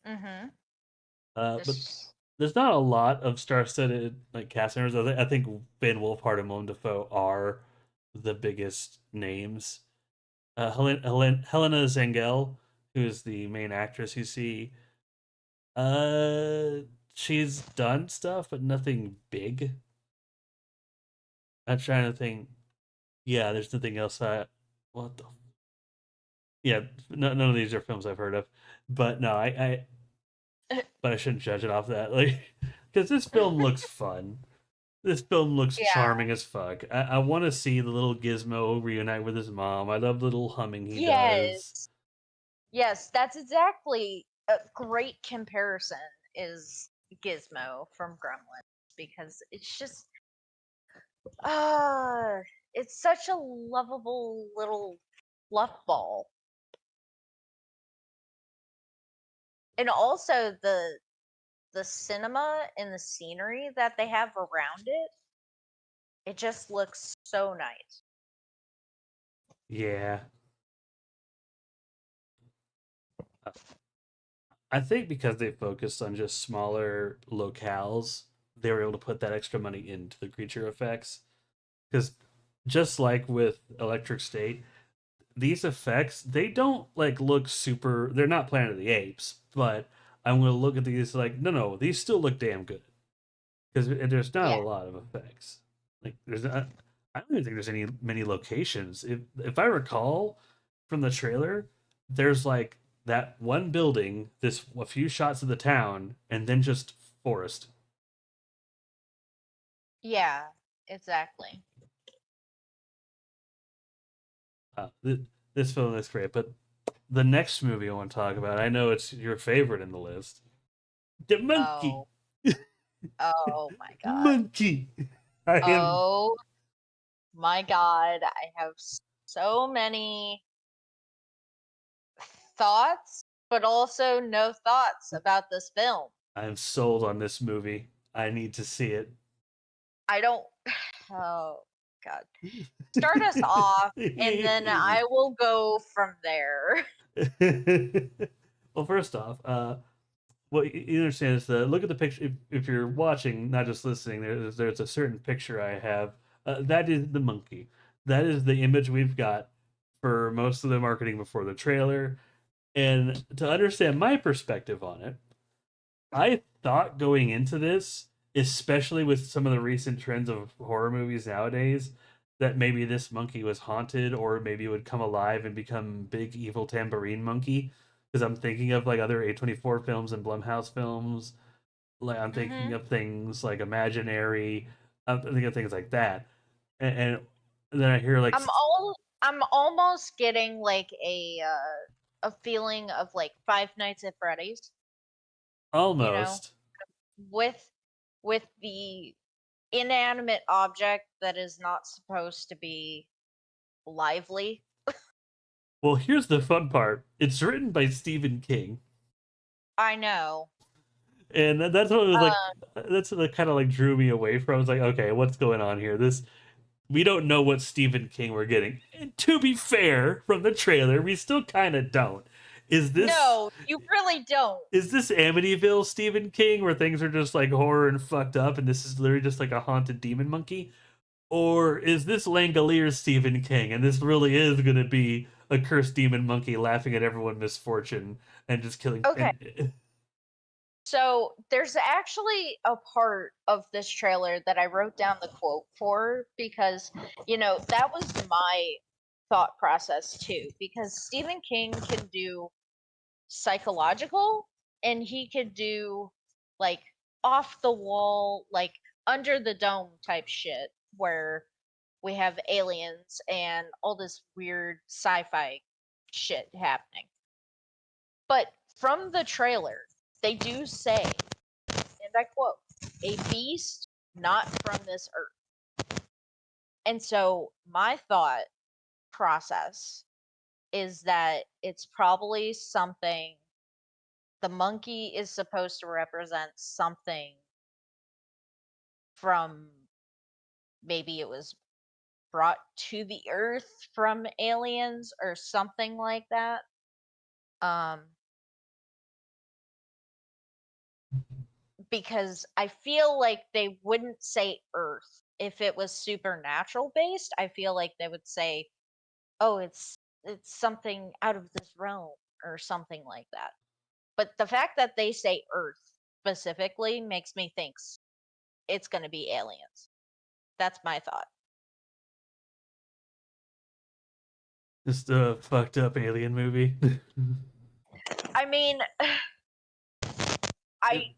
Mhm. But It's there's not a lot of star-studded like cast members. I think Finn Wolfhard and Willem Dafoe are the biggest names. Helena Zengel, who's the main actress you see, uh, she's done stuff, but nothing big. I'm trying to think. Yeah, there's nothing else. What the? Yeah, none of these are films I've heard of. But no, but I shouldn't judge it off that, like, because this film looks fun. This film looks yeah. charming as fuck. I want to see the little Gizmo reunite with his mom. I love the little humming he does. Yes. Yes, that's exactly a great comparison is Gizmo from Gremlins because it's just ah it's such a lovable little fluff ball. And also the cinema and the scenery that they have around it, it just looks so nice. Yeah, I think because they focused on just smaller locales, they were able to put that extra money into the creature effects. Because just like with Electric State, these effects they don't like look super. They're not Planet of the Apes, but I'm gonna look at these like no, these still look damn good because there's not a Yeah. lot of effects. Like there's not, I don't even think there's any many locations. If I recall from the trailer, there's like that one building, this a few shots of the town, and then just forest. Yeah, exactly. This film is great, but the next movie I want to talk about, I know it's your favorite in the list, the monkey. Oh, oh my god. Monkey. I am. Oh my god. I have so many thoughts, but also no thoughts about this film. I'm sold on this movie. I need to see it. I don't. Oh god. Start us off, and then I will go from there. Well, first off, what you understand is that look at the picture. If you're watching, not just listening, there's a certain picture I have. That is the monkey. That is the image we've got for most of the marketing before the trailer. And to understand my perspective on it, I thought going into this, especially with some of the recent trends of horror movies nowadays, that maybe this monkey was haunted, or maybe it would come alive and become big evil tambourine monkey. Because I'm thinking of like other A24 films and Blumhouse films. Like I'm thinking Mhm. of things like Imaginary. I'm thinking of things like that, and then I hear like I'm almost getting like a feeling of like Five Nights at Freddy's, you know, almost. with the inanimate object that is not supposed to be lively. Well, here's the fun part. It's written by Stephen King, I know. and that's what it was like. Um, That's what kind of like drew me away from. I was like, okay, what's going on here? This we don't know what Stephen King we're getting. And to be fair, from the trailer, we still kind of don't. Is this no, you really don't. is this Amityville Stephen King where things are just like horror and fucked up, and this is literally just like a haunted demon monkey? Or is this Langolier Stephen King, and this really is going to be a cursed demon monkey laughing at everyone's misfortune and just killing? Okay. And So there's actually a part of this trailer that I wrote down the quote for because, that was my thought process too. Because Stephen King can do psychological and he could do like off the wall, like under the dome type shit where we have aliens and all this weird sci fi shit happening. But from the trailer, they do say, and I quote, a beast not from this earth. And so my thought process is that it's probably something, the monkey is supposed to represent something from, maybe it was brought to the earth from aliens or something like that. Um, because I feel like they wouldn't say earth if it was supernatural based. I feel like they would say, "Oh, it's something out of this realm" or something like that. But the fact that they say earth specifically makes me think it's going to be aliens. That's my thought. just a fucked up alien movie. I mean, I it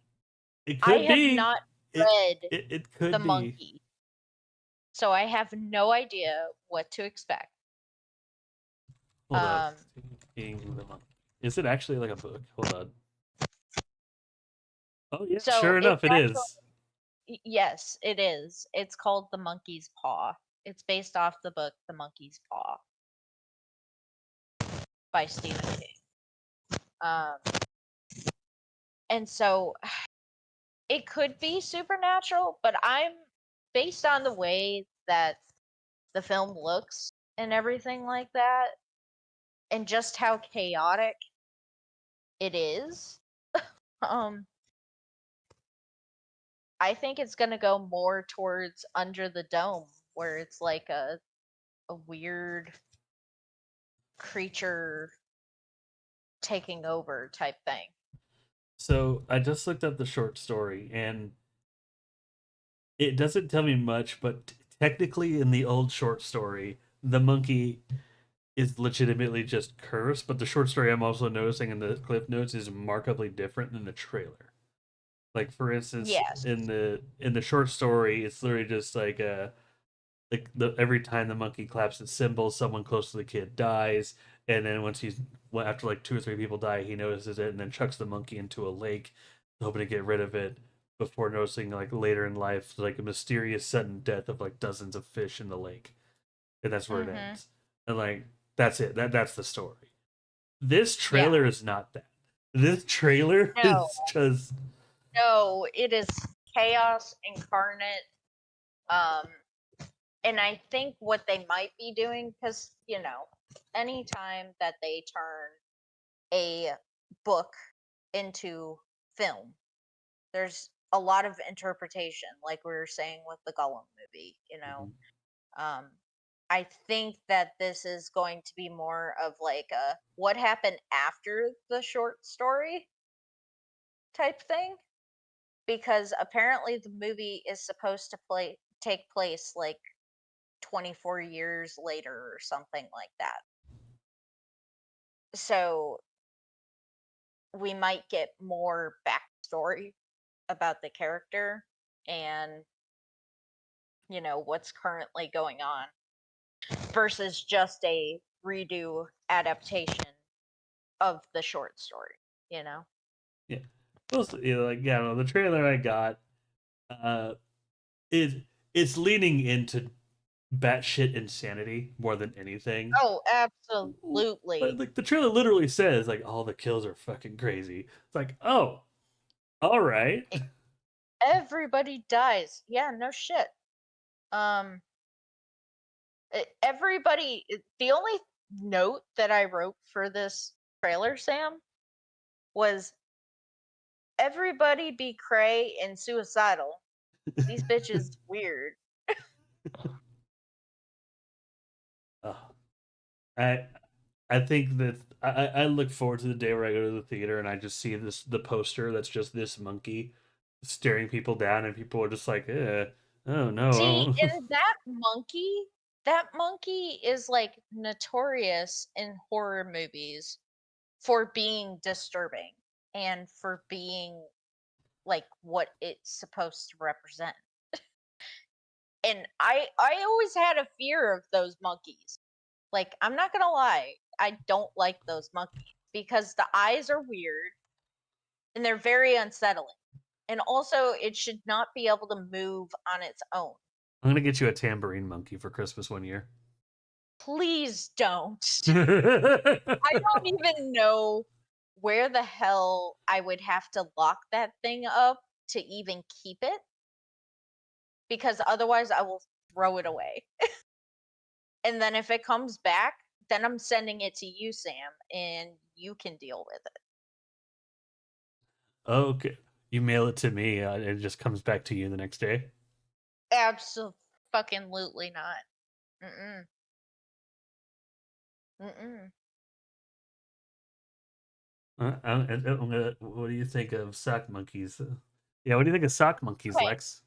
it I could have be. not It read it The could be. Monkey, so I have no idea what to expect. Hold up. Um, King the Monkey. Is it actually like a book? Hold on. Oh yeah, so sure it's enough, it actually, is. yes, it is. It's called The Monkey's Paw. It's based off the book The Monkey's Paw by Stephen King. Um, and so it could be supernatural, but I'm based on the way that the film looks and everything like that, and just how chaotic it is. Um, I think it's gonna go more towards Under the Dome, where it's like a weird creature taking over type thing. So I just looked up the short story, and it doesn't tell me much, but technically in the old short story, the monkey is legitimately just cursed, but the short story I'm also noticing in the clip notes is markedly different than the trailer. Like for instance, Yes. in the short story, it's literally just like every time the monkey claps its cymbals, someone close to the kid dies, and then after like two or three people die, he notices it and then chucks the monkey into a lake, hoping to get rid of it before noticing like later in life like a mysterious sudden death of like dozens of fish in the lake, and that's where it Mhm. ends. And like that's it. That's the story. This Yeah. trailer is not that. This trailer No. is just No, it is chaos incarnate. Um, and I think what they might be doing, because anytime that they turn a book into film, there's a lot of interpretation, like we were saying with the Gollum movie. Um, I think that this is going to be more of like a what happened after the short story type thing, because apparently the movie is supposed to take place like 24 years later or something like that. So we might get more backstory about the character and, what's currently going on versus just a redo adaptation of the short story, you know? Yeah. Well, like yeah, no, the trailer I got uh is it's leaning into batshit insanity more than anything. Oh, absolutely. Like the trailer literally says like all the kills are fucking crazy. It's like, oh, all right. E- Everybody dies. Yeah, no shit. Um, the only note that I wrote for this trailer, Sam, was everybody be cray and suicidal. These bitches weird. Oh, I I think that I look forward to the day where I go to the theater and I just see the poster that's just this monkey staring people down and people are just like, oh See, no. and that monkey is like notorious in horror movies for being disturbing and for being like what it's supposed to represent. And I always had a fear of those monkeys. Like, I'm not gonna lie, I don't like those monkeys because the eyes are weird and they're very unsettling. And also, it should not be able to move on its own. I'm gonna get you a tambourine monkey for Christmas one year. Please don't. I don't even know where the hell I would have to lock that thing up to even keep it because otherwise I will throw it away. And then if it comes back, then I'm sending it to you, Sam, and you can deal with it. Okay. You mail it to me, it just comes back to you the next day. Absolutely not. Mm-mm. Mm-mm. What do you think of sock monkeys? Yeah, what do you think of sock monkeys, Okay. Lex?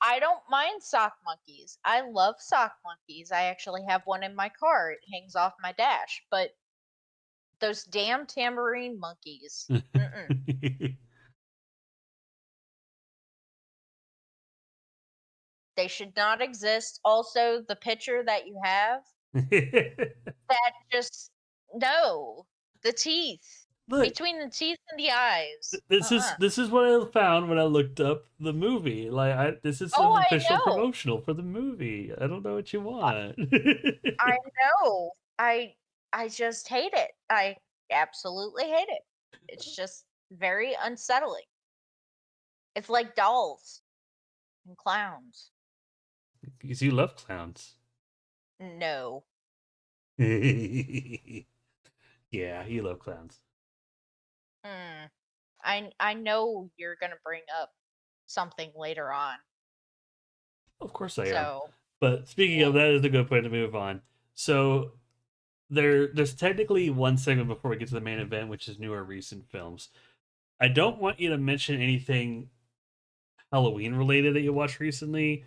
I don't mind sock monkeys. I love sock monkeys. I actually have one in my car. It hangs off my dash. But those damn tambourine monkeys. Mm-mm. They should not exist. Also, the picture that you have, that just no. The teeth. Look, Between the teeth and the eyes. Uh-uh. this is what I found when I looked up the movie. This is Oh, an I official know. promotional for the movie. I don't know what you I want. I know. I just hate it. I absolutely hate it. It's just very unsettling. It's like dolls and clowns. Because you love clowns. No. Yeah, you love clowns. Mm. I know you're gonna bring up something later on. Of course I am. So But speaking of yeah. that is a good point to move on. So there's technically one segment before we get to the main event, which is newer recent films. I don't want you to mention anything Halloween related that you watched recently.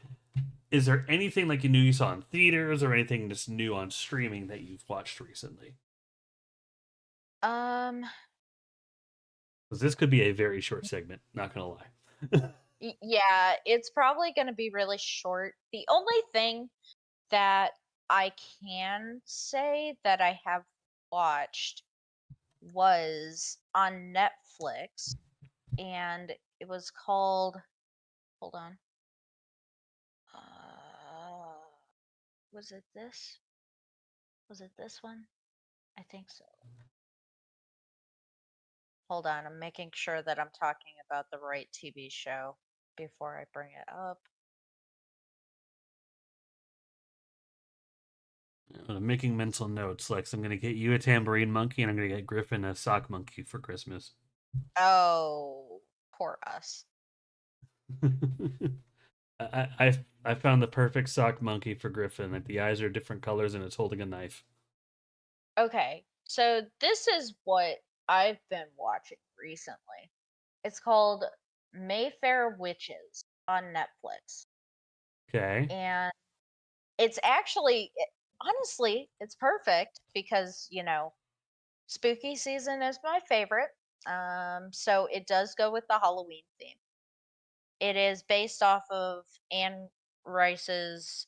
Is there anything like you knew you saw in theaters or anything just new on streaming that you've watched recently? Um Because this could be a very short segment, not gonna lie. yeah, it's probably gonna be really short. The only thing that I can say that I have watched was on Netflix, and it was called, hold on. Uh, was it this? Was it this one? I think so. Hold on, I'm making sure that I'm talking about the right TV show before I bring it up. I'm making mental notes. Like, so I'm gonna get you a tambourine monkey, and I'm gonna get Griffin a sock monkey for Christmas. Oh, poor us. I found the perfect sock monkey for Griffin. Like the eyes are different colors, and it's holding a knife. Okay, so this is what I've been watching recently. It's called Mayfair Witches on Netflix. Okay. And It's actually honestly, it's perfect because, spooky season is my favorite. So it does go with the Halloween theme. It is based off of Anne Rice's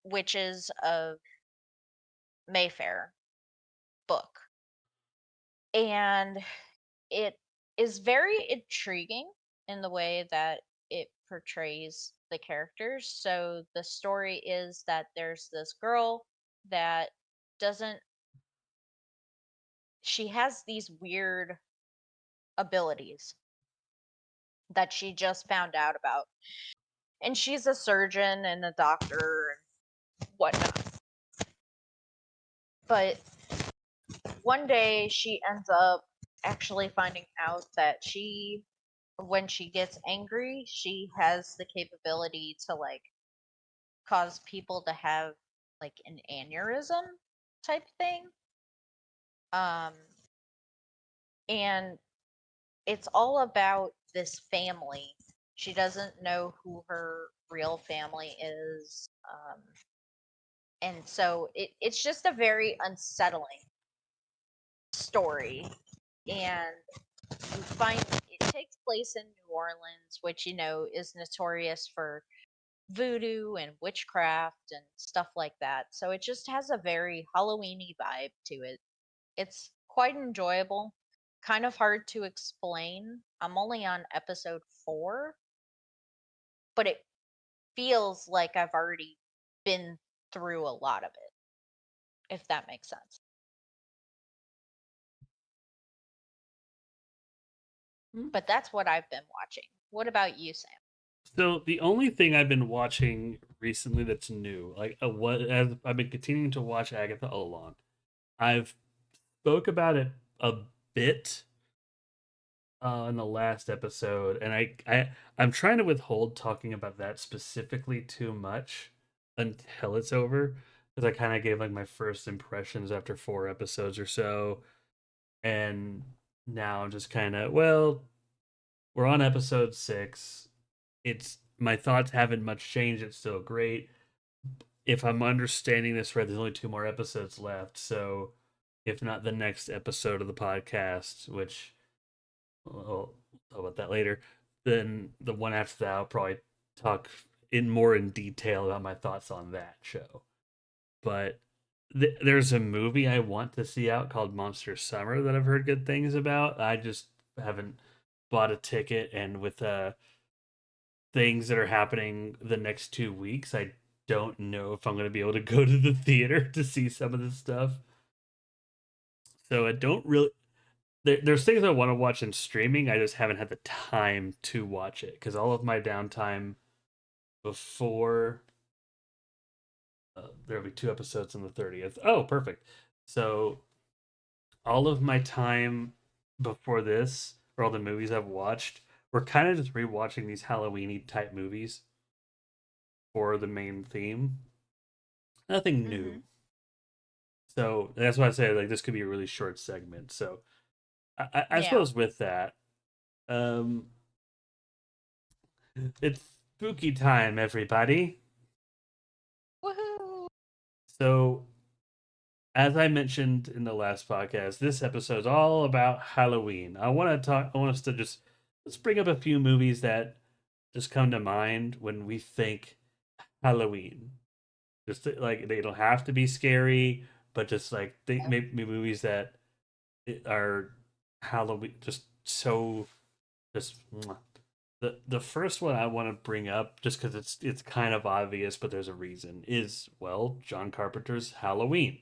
Witches of Mayfair book. And it is very intriguing in the way that it portrays the characters. So the story is that there's this girl that doesn't she has these weird abilities that she just found out about. And she's a surgeon and a doctor and whatnot. But one day she ends up actually finding out that when she gets angry, she has the capability to like cause people to have like an aneurysm type thing. Um, and it's all about this family. She doesn't know who her real family is. And so it's just a very unsettling story. And you find it takes place in New Orleans, which, is notorious for voodoo and witchcraft and stuff like that. So it just has a very Halloweeny vibe to it. It's quite enjoyable, kind of hard to explain. I'm only on episode 4, but it feels like I've already been through a lot of it, if that makes sense. But that's what I've been watching. What about you, Sam? So the only thing I've been watching recently that's new, like what as I've been continuing to watch Agatha all along. I've spoke about it a bit in the last episode, and I'm trying to withhold talking about that specifically too much until it's over, because I kind of gave like my first impressions after 4 episodes or so, and now I'm just kind of we're on episode 6. It's my thoughts haven't much changed. It's still great. If I'm understanding this right, there's only 2 more episodes left. So, if not the next episode of the podcast, which we'll talk about that later, then the one after that, I'll probably talk in detail about my thoughts on that show. But there's a movie I want to see out called Monster Summer that I've heard good things about. I just haven't bought a ticket, and with things that are happening the next 2 weeks, I don't know if I'm going to be able to go to the theater to see some of this stuff. So I don't really. There's things I want to watch in streaming. I just haven't had the time to watch it because all of my downtime before there'll be 2 episodes on the 30th. Oh, perfect. So all of my time before this, or all the movies I've watched, we're kind of just rewatching these Halloweeny type movies for the main theme. Nothing Mm-hmm. new. So that's why I say like this could be a really short segment. So I Yeah. suppose with that, um, it's spooky time, everybody. Woohoo! So as I mentioned in the last podcast, this episode is all about Halloween. I want to talk. I want us to just let's bring up a few movies that just come to mind when we think Halloween. Like they don't have to be scary, but just like think maybe movies that are Halloween, just so just mwah. The first one I want to bring up, just because it's kind of obvious, but there's a reason, is John Carpenter's Halloween.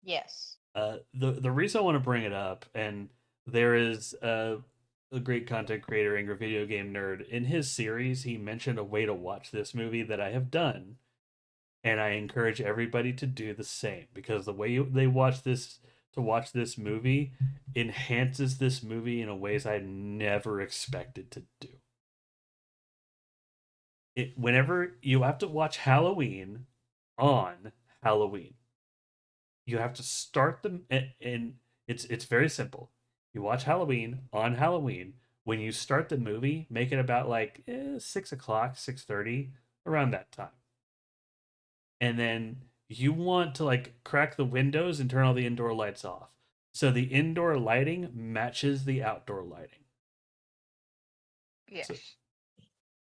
Yes. The reason I want to bring it up, and there is a great content creator, Angry Video Game Nerd, in his series, he mentioned a way to watch this movie that I have done, and I encourage everybody to do the same because the way they watch this to watch this movie enhances this movie in a ways I never expected to do. Whenever you have to watch Halloween on Halloween, you have to start them, and it's very simple. You watch Halloween on Halloween. When you start the movie, make it about like 6 o'clock, 6:30, around that time. And then you want to like crack the windows and turn all the indoor lights off. So the indoor lighting matches the outdoor lighting. So Yes.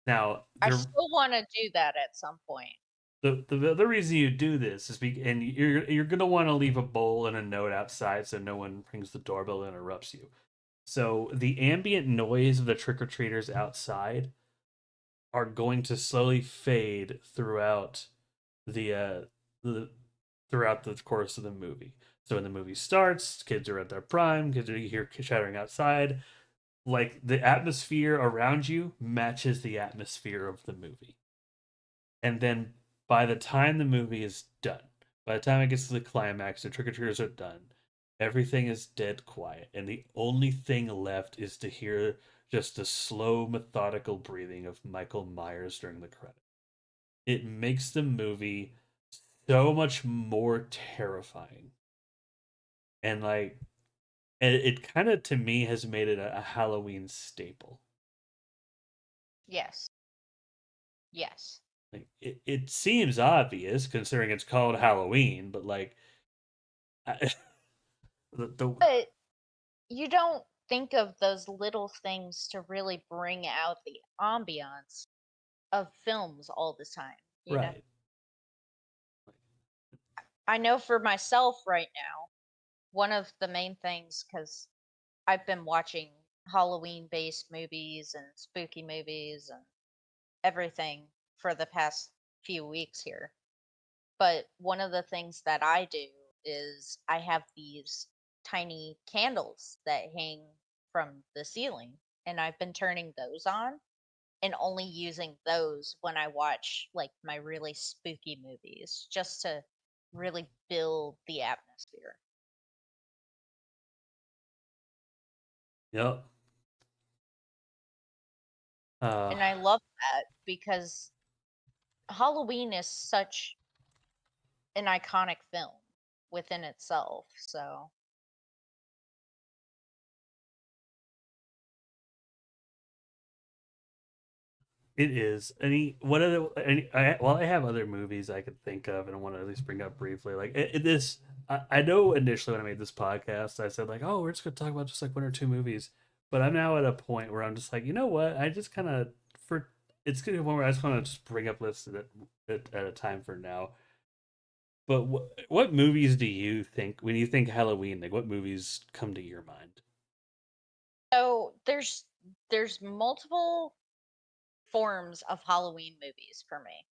now I still want to do that at some point. the reason you do this is and you're gonna want to leave a bowl and a note outside so no one rings the doorbell and interrupts you. So the ambient noise of the trick or treaters outside are going to slowly fade the uh the throughout the course of the movie. So when the movie starts, kids are at their prime, kids are here chattering outside. Like the atmosphere around you matches the atmosphere of the movie. And then by the time the movie is done, by the time it gets to the climax, the trick or treaters are done. Everything is dead quiet, and the only thing left is to hear just the slow, methodical breathing of Michael Myers during the credits. It makes the movie so much more terrifying. And like it kind of to me has made it a Halloween staple. Yes. Yes. Like it seems obvious considering it's called Halloween, but like I, the But you don't think of those little things to really bring out the ambiance of films all the time, you know? right. I know for myself right now, one of the main things, because I've been watching Halloween based movies and spooky movies and everything for the past few weeks here. But one of the things that I do is I have these tiny candles that hang from the ceiling, and I've been turning those on and only using those when I watch like my really spooky movies just to really build the atmosphere. Yep. Uh And I love that because Halloween is such an iconic film within itself. So, it is. What other well, I have other movies I could think of and I want to at least bring up briefly. Like this I know initially when I made this podcast I said like, "Oh, we're just going to talk about just like one or two movies." But I'm now at a point where I'm just like, "You know what? I just kind of for it's going to be one where I just want to just bring up lists at a time for now." But what movies do you think when you think Halloween? Like, what movies come to your mind? so there's multiple forms of Halloween movies for me.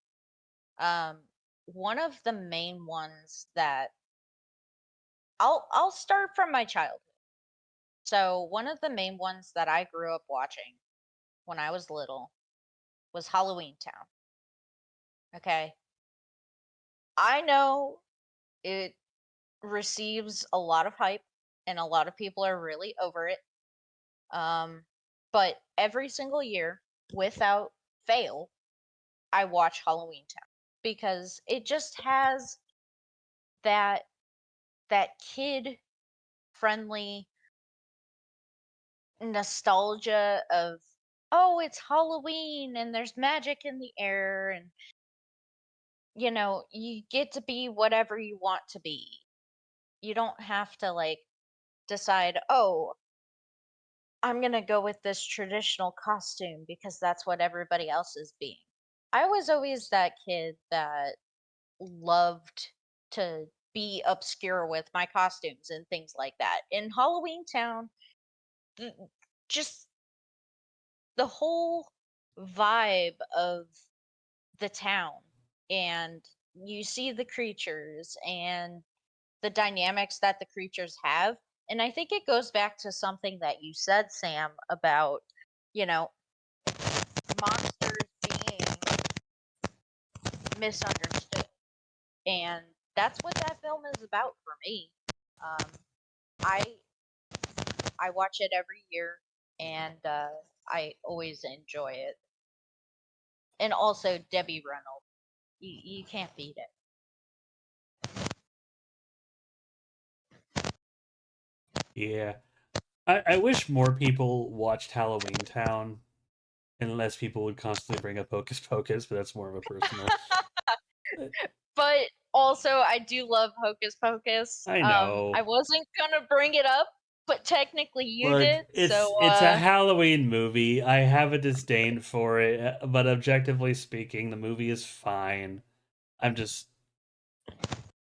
Um, one of the main ones that I'll start from my childhood. So one of the main ones that I grew up watching when I was little was Halloween Town. Okay. I know it receives a lot of hype and a lot of people are really over it. Um, but every single year, without fail, I watch Halloween Town because it just has that kid friendly nostalgia of, oh, it's Halloween and there's magic in the air, and you get to be whatever you want to be. You don't have to like decide, oh, I'm going to go with this traditional costume because that's what everybody else is being. I was always that kid that loved to be obscure with my costumes and things like that. In Halloween Town, th- just the whole vibe of the town, and you see the creatures and the dynamics that the creatures have. And I think it goes back to something that you said, Sam, about, you know, monsters being misunderstood. And that's what that film is about for me. Um, I I watch it every year, and I always enjoy it. And also Debbie Reynolds, you can't beat it. Yeah, I wish more people watched Halloween Town. unless people would constantly bring up Hocus Pocus, but that's more of a personal. But also, I do love Hocus Pocus. I know. I wasn't gonna bring it up, but technically you Look, did, it's so, it's a Halloween movie. I have a disdain for it, but objectively speaking, the movie is fine. I'm just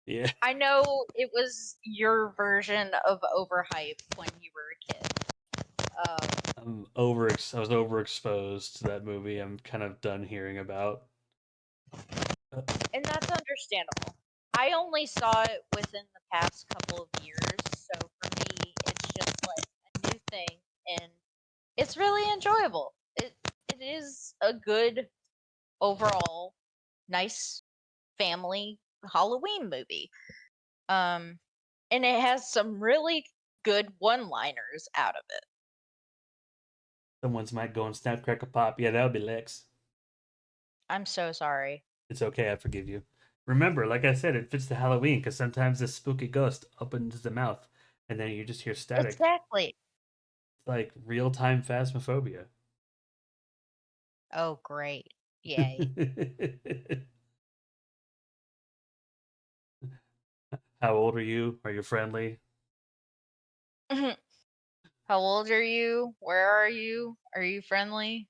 yeah. I know it was your version of overhype when you were a kid. Um, I was overexposed to that movie. I'm kind of done hearing about. Uh, and that's understandable. I only saw it within the past couple of years, so for me, it's just like a new thing, and it's really enjoyable. It is a good overall nice family Halloween movie. Um, and it has some really good one-liners out of it. Someone's might go and snap crack a pop. Yeah, that would be Lex. I'm so sorry. It's okay. I forgive you. Remember, like I said, it fits the Halloween because sometimes this spooky ghost opens the mouth, and then you just hear static. Exactly. It's like real time phasmophobia. Oh, great. Yay. How old are you? Are you friendly? How old are you? Where are you? Are you friendly?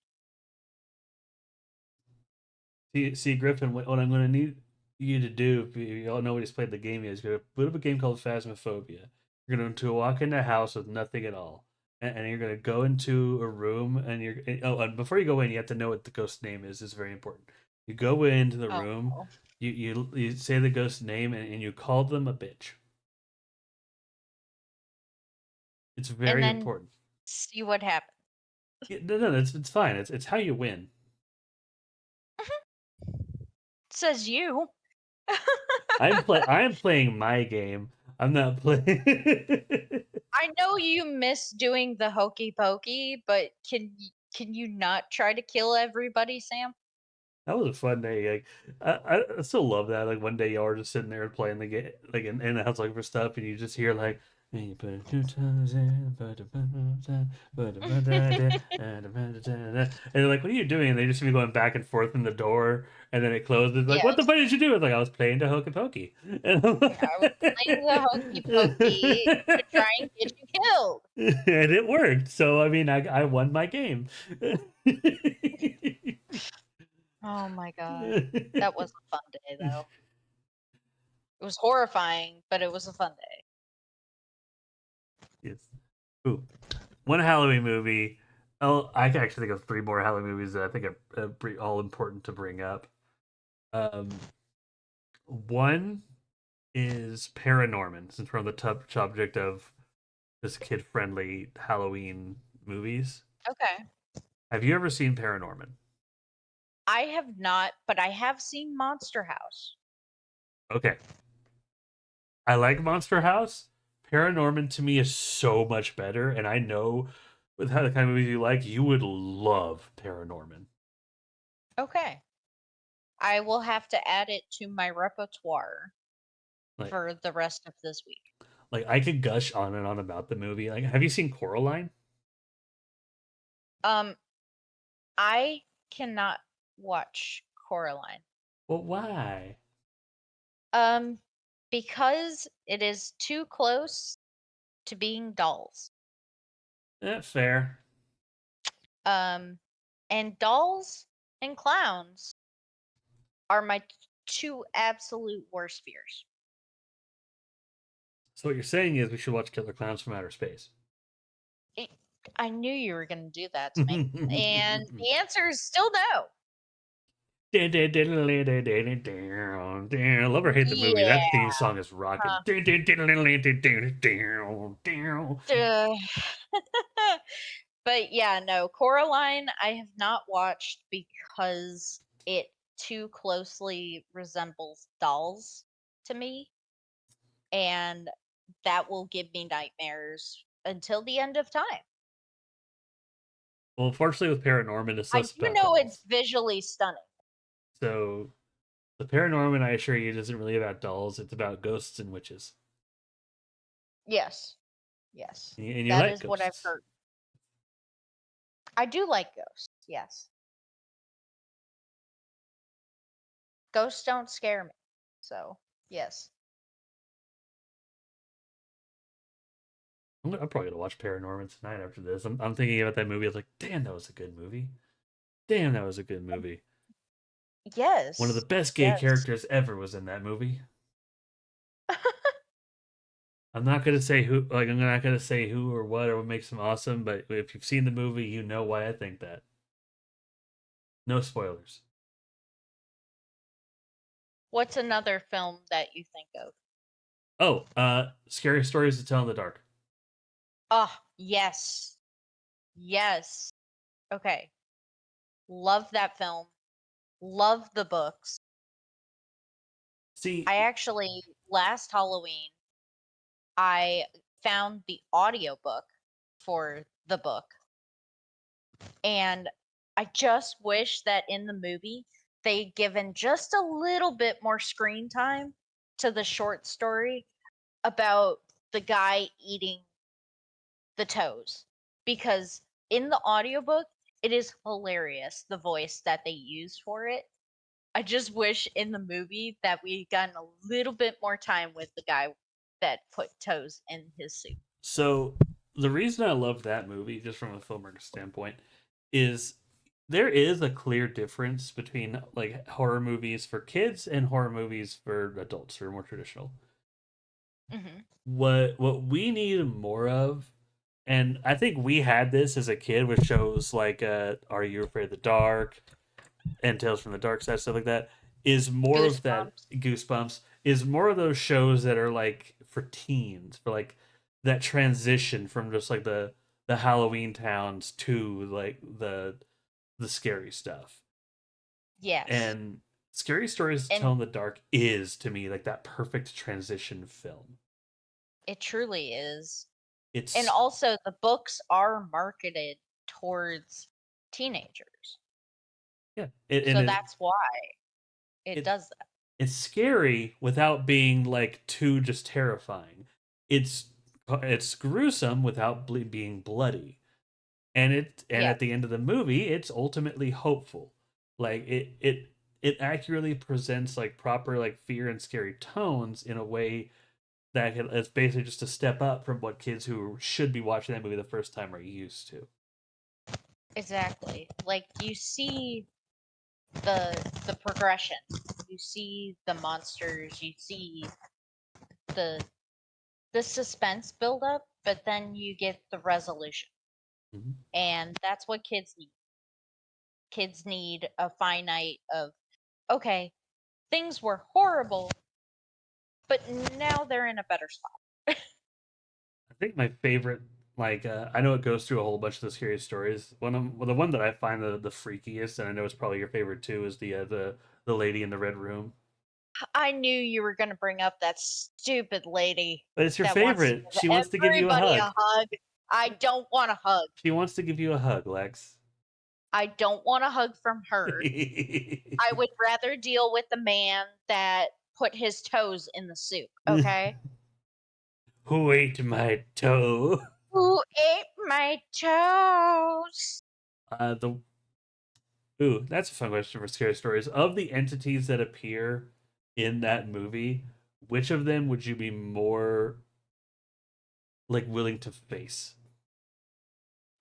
See, Griffin, what I'm going to need you to do, if you all nobody's played the game yet, is go to put up a game called Phasmophobia. You're going to walk into a house with nothing at all, and you're going to go into a room, and before you go in, you have to know what the ghost name is. It's very important. You go into the Oh, room, no. you say the ghost name, and you call them a bitch. It's And very then important. see what happens. Yeah, no, it's fine. It's how you win. Says you. I am playing my game. I'm not playing. I know you miss doing the hokey pokey, but can you not try to kill everybody, Sam? That was a fun day. Like, I still love that. Like one day y'all are just sitting there playing the game, like in the house looking for stuff, and you just hear like, "And you put it 2 times in, and you're like, "What are you doing?" And they just see me going back and forth in the door, and then it closes. Like, "What the Yes, fuck did you do?" It's like I was playing the hokey pokey, and, I was playing the hokey pokey to try and get you killed. and it worked. So I mean, I won my game. Oh my god. That was a fun day though. It was horrifying, but it was a fun day. Yes. Ooh, one Halloween movie. Oh, I can actually think of three more Halloween movies that I think are all important to bring up. Um, one is Paranorman, since we're on the subject of this kid-friendly Halloween movies. Okay. Have you ever seen Paranorman? I have not, but I have seen Monster House. Okay, I like Monster House. Paranorman to me is so much better, and I know with how the kind of movies you like, you would love Paranorman. Okay. I will have to add it to my repertoire Like, for the rest of this week. I could gush on and on about the movie. Like, have you seen Coraline? Um, I cannot watch Coraline. Well, why? Um, because it is too close to being dolls. That's fair. Um, and dolls and clowns are my two absolute worst fears. So what you're saying is we should watch Killer Clowns from Outer Space. It, I knew you were going to do that to me. And the answer is still no. Love or hate the movie. Yeah. That theme song is rocking. Duh. But yeah, no, Coraline I have not watched because it too closely resembles dolls to me, and that will give me nightmares until the end of time. Well, fortunately, with Paranorman, it's I less do about know it's dolls. visually stunning. So the Paranorman, I assure you, isn't really about dolls. It's about ghosts and witches, Yes. Yes. and you That like is what I've ghosts. heard. I do like ghosts. Yes. Ghosts don't scare me. So, yes. I'm probably gonna watch Paranorman tonight after this. I'm thinking about that movie. I was like, damn, that was a good movie. Damn, that was a good movie. One of the Yes. best gay Yes. characters ever was in that movie. I'm not gonna say who, like I'm not gonna say who or what makes him awesome, but if you've seen the movie, you know why I think that. No spoilers. What's another film that you think of? Oh, scary stories to tell in the dark. Oh, yes. Yes. Okay. Love that film. Love the books. See, I actually last Halloween I found the audiobook for the book, and I just wish that in the movie they'd given just a little bit more screen time to the short story about the guy eating the toes, because in the audiobook it is hilarious the voice that they use for it. I just wish in the movie that we'd gotten a little bit more time with the guy that put toes in his soup. so the reason I love that movie, just from a filmmaker standpoint, is there is a clear difference between like horror movies for kids and horror movies for adults who are more traditional. Hmm. What we need more of, and I think we had this as a kid with shows like Are You Afraid of the Dark and Tales from the Dark Side, stuff like that, is more of that. Goosebumps. Goosebumps is more of those shows that are like for teens, for like that transition from just like the Halloween towns to like the scary stuff. Yes, And Scary Stories to Tell and in the Dark is to me like that perfect transition film. it truly is. And It's also, the books are marketed towards teenagers, yeah, and so that's why it it does that. it's scary without being like too just terrifying. It's it's gruesome without being bloody, and Yeah, at the end of the movie, it's ultimately hopeful. Like it accurately presents like proper like fear and scary tones in a way that it's basically just a step up from what kids who should be watching that movie the first time are used to. exactly. Like you see the progression, you see the monsters, you see the the suspense build up, but then you get the resolution, Mhm. and that's what kids need. Kids need a finite of, okay, things were horrible, but now they're in a better spot. I think my favorite, like, I know it goes through a whole bunch of the scary stories. Well, the one that I find the freakiest, and I know it's probably your favorite too, is the lady in the red room. I knew you were going to bring up that stupid lady But it's your that wants to favorite. give She wants to give you a everybody hug. a hug. I don't want a hug. She wants to give you a hug, Lex. I don't want a hug from her. I would rather deal with the man that put his toes in the soup, okay? Who ate my toe? Who ate my toes? The Ooh, that's a fun question for scary stories. Of the entities that appear in that movie, which of them would you be more like willing to face?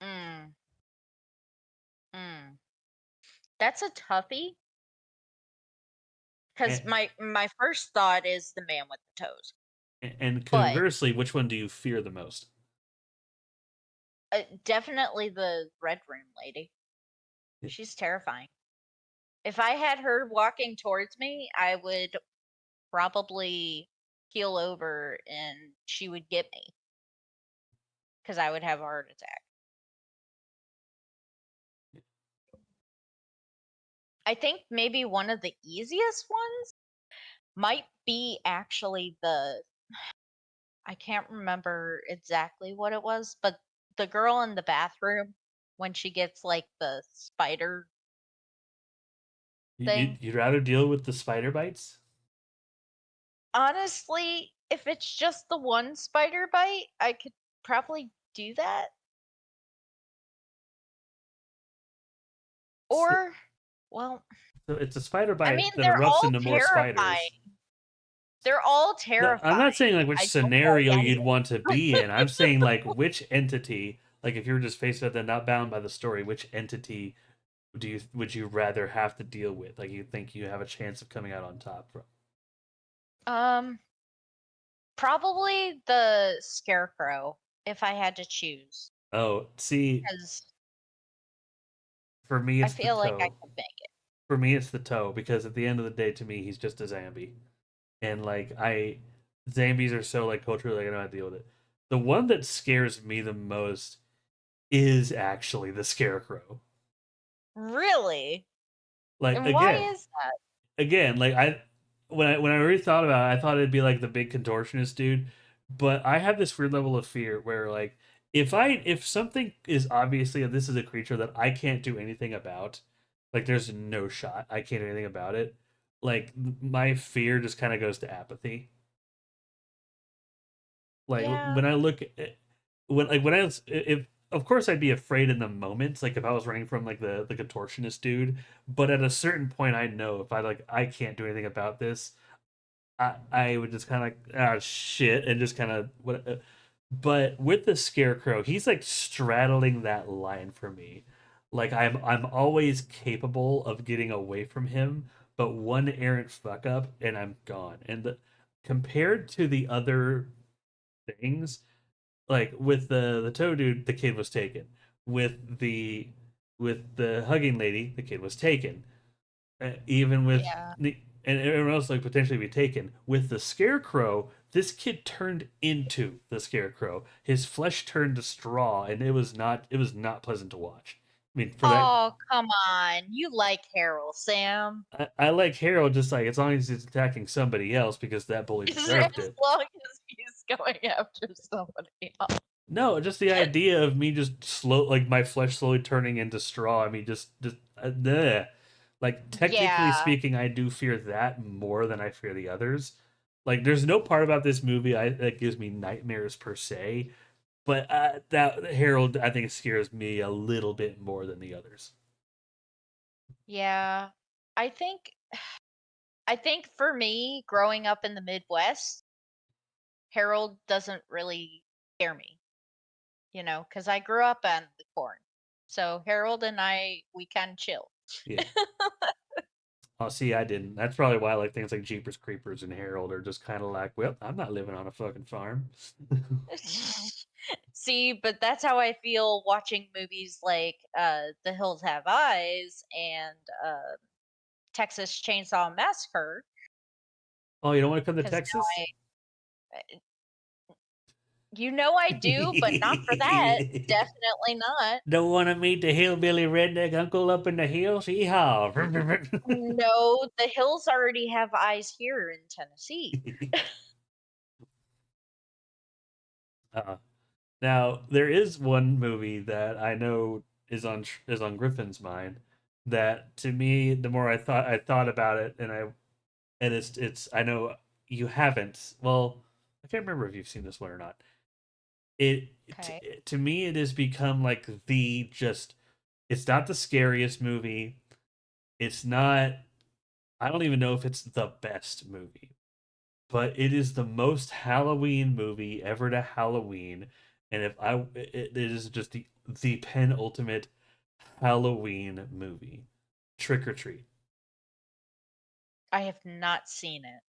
Mm, mm. That's a toughie because And, my first thought is the man with the toes, and but conversely, which one do you fear the most? definitely the red room lady. She's terrifying. If I had her walking towards me, I would probably keel over and she would get me because I would have a heart attack. I think maybe one of the easiest ones might be actually the, I can't remember exactly what it was, but the girl in the bathroom when she gets like the spider thing. You'd rather deal with the spider bites? Honestly, if it's just the one spider bite, I could probably do that. S- Or Well, So it's a spider I mean, bite that they're erupts all into more terrifying. spiders. They're all No, I'm not saying terrifying. like which I don't like scenario any you'd of want to be in. I'm saying like which entity, like if you were just faced with it, not bound by the story, which entity would you rather have to deal with? Like you think you have a chance of coming out on top from? them. Probably the scarecrow if I had to choose, Oh, see, because for me I it's the feel like I toe. could make it. For me it's the toe because at the end of the day, to me he's just a zombie, and like zombies are so like culturally like I don't have to deal with it. The one that scares me the most is actually the scarecrow. Really? Like And why again, is that? like when I really thought about it, I thought it'd be like the big contortionist dude, but I have this weird level of fear where like if something is obviously this is a creature that I can't do anything about, like there's no shot I can't do anything about it. Like my fear just kind of goes to apathy. Like Yeah, when I look at when I was if of course I'd be afraid in the moment, like if I was running from like the contortionist dude, but at a certain point I know if I can't do anything about this, I would just kind of like ah shit and just kind of what. But with the scarecrow, he's like straddling that line for me. Like I'm always capable of getting away from him, but one errant fuck up and I'm gone. And compared to the other things, like with the toe dude, the kid was taken. With the hugging lady, the kid was taken. Even with yeah. and everyone else like potentially be taken. With the scarecrow, this kid turned into the scarecrow. His flesh turned to straw, and it was not pleasant to watch. I mean, for that, Oh, come on. You like Harold, Sam. I like Harold just like as long as he's attacking somebody else because that bully deserved As it. long as he's going after somebody else. No, just the idea of me just slow, like my flesh slowly turning into straw. I mean, just like technically Yeah, speaking, I do fear that more than I fear the others. Like, there's no part about this movie that gives me nightmares per se, but that Harold I think scares me a little bit more than the others. yeah. I think I think for me, growing up in the Midwest, Harold doesn't really scare me, because I grew up on the corn. So Harold and we can chill. Yeah. Oh, see, I didn't. That's probably why like things like Jeepers Creepers and Harold are just kind of like, well, I'm not living on a fucking farm. See, but that's how I feel watching movies like The Hills Have Eyes and Texas Chainsaw Massacre, Oh, you don't want to come to because Texas? I do, but not for that. Definitely not. Don't want to meet the hillbilly redneck uncle up in the hills? Yeehaw. No, The Hills already have eyes here in Tennessee. uh, now, there is one movie that I know is on Griffin's mind that to me, the more I thought about it and it's I know you haven't. Well, I can't remember if you've seen this one or not. Okay. To me it has become like the just it's not the scariest movie. It's not I don't even know if it's the best movie, but it is the most Halloween movie ever to Halloween. And it is just the penultimate Halloween movie, Trick or Treat. I have not seen it.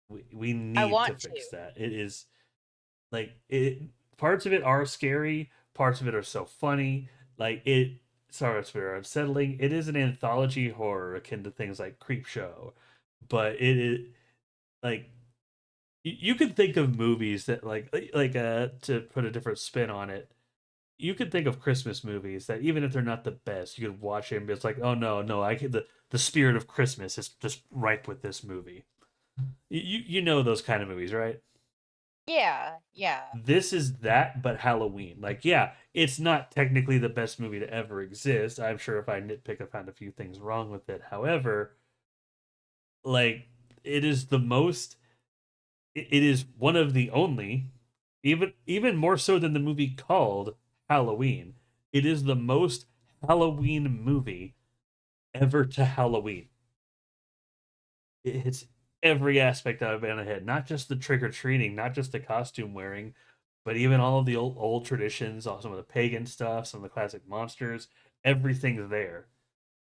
We I need to want fix to. that. It is like it. Parts of it are scary. Parts of it are so funny. Like it. Sorry, it's very unsettling. It is an anthology horror akin to things like Creepshow, but it is like you could think of movies that to put a different spin on it. You could think of Christmas movies that even if they're not the best, you could watch it and it's like, oh no, no, I could the spirit of Christmas is just ripe with this movie. You know those kind of movies, right? Yeah, yeah, This is that, but Halloween. Like, yeah, it's not technically the best movie to ever exist. I'm sure if I nitpick, I found a few things wrong with it. However, like, it is the most. It is one of the only, even more so than the movie called Halloween. It is the most Halloween movie ever to Halloween. It hits every aspect of it ahead, not just the trick or treating, not just the costume wearing, but even all of the old traditions, all some of the pagan stuff, some of the classic monsters. Everything's there.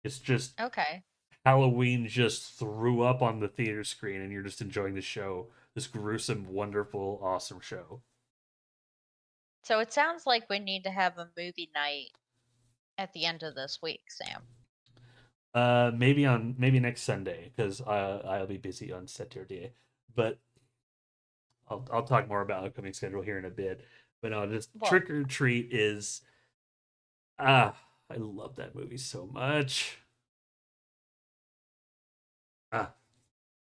It's just Okay. Halloween just threw up on the theater screen, and you're just enjoying the show. This gruesome, wonderful, awesome show. So it sounds like we need to have a movie night at the end of this week, Sam. Maybe next Sunday because I'll be busy on Saturday, but I'll talk more about upcoming schedule here in a bit. But no, just Well, Trick or Treat is ah, I love that movie so much. Ah,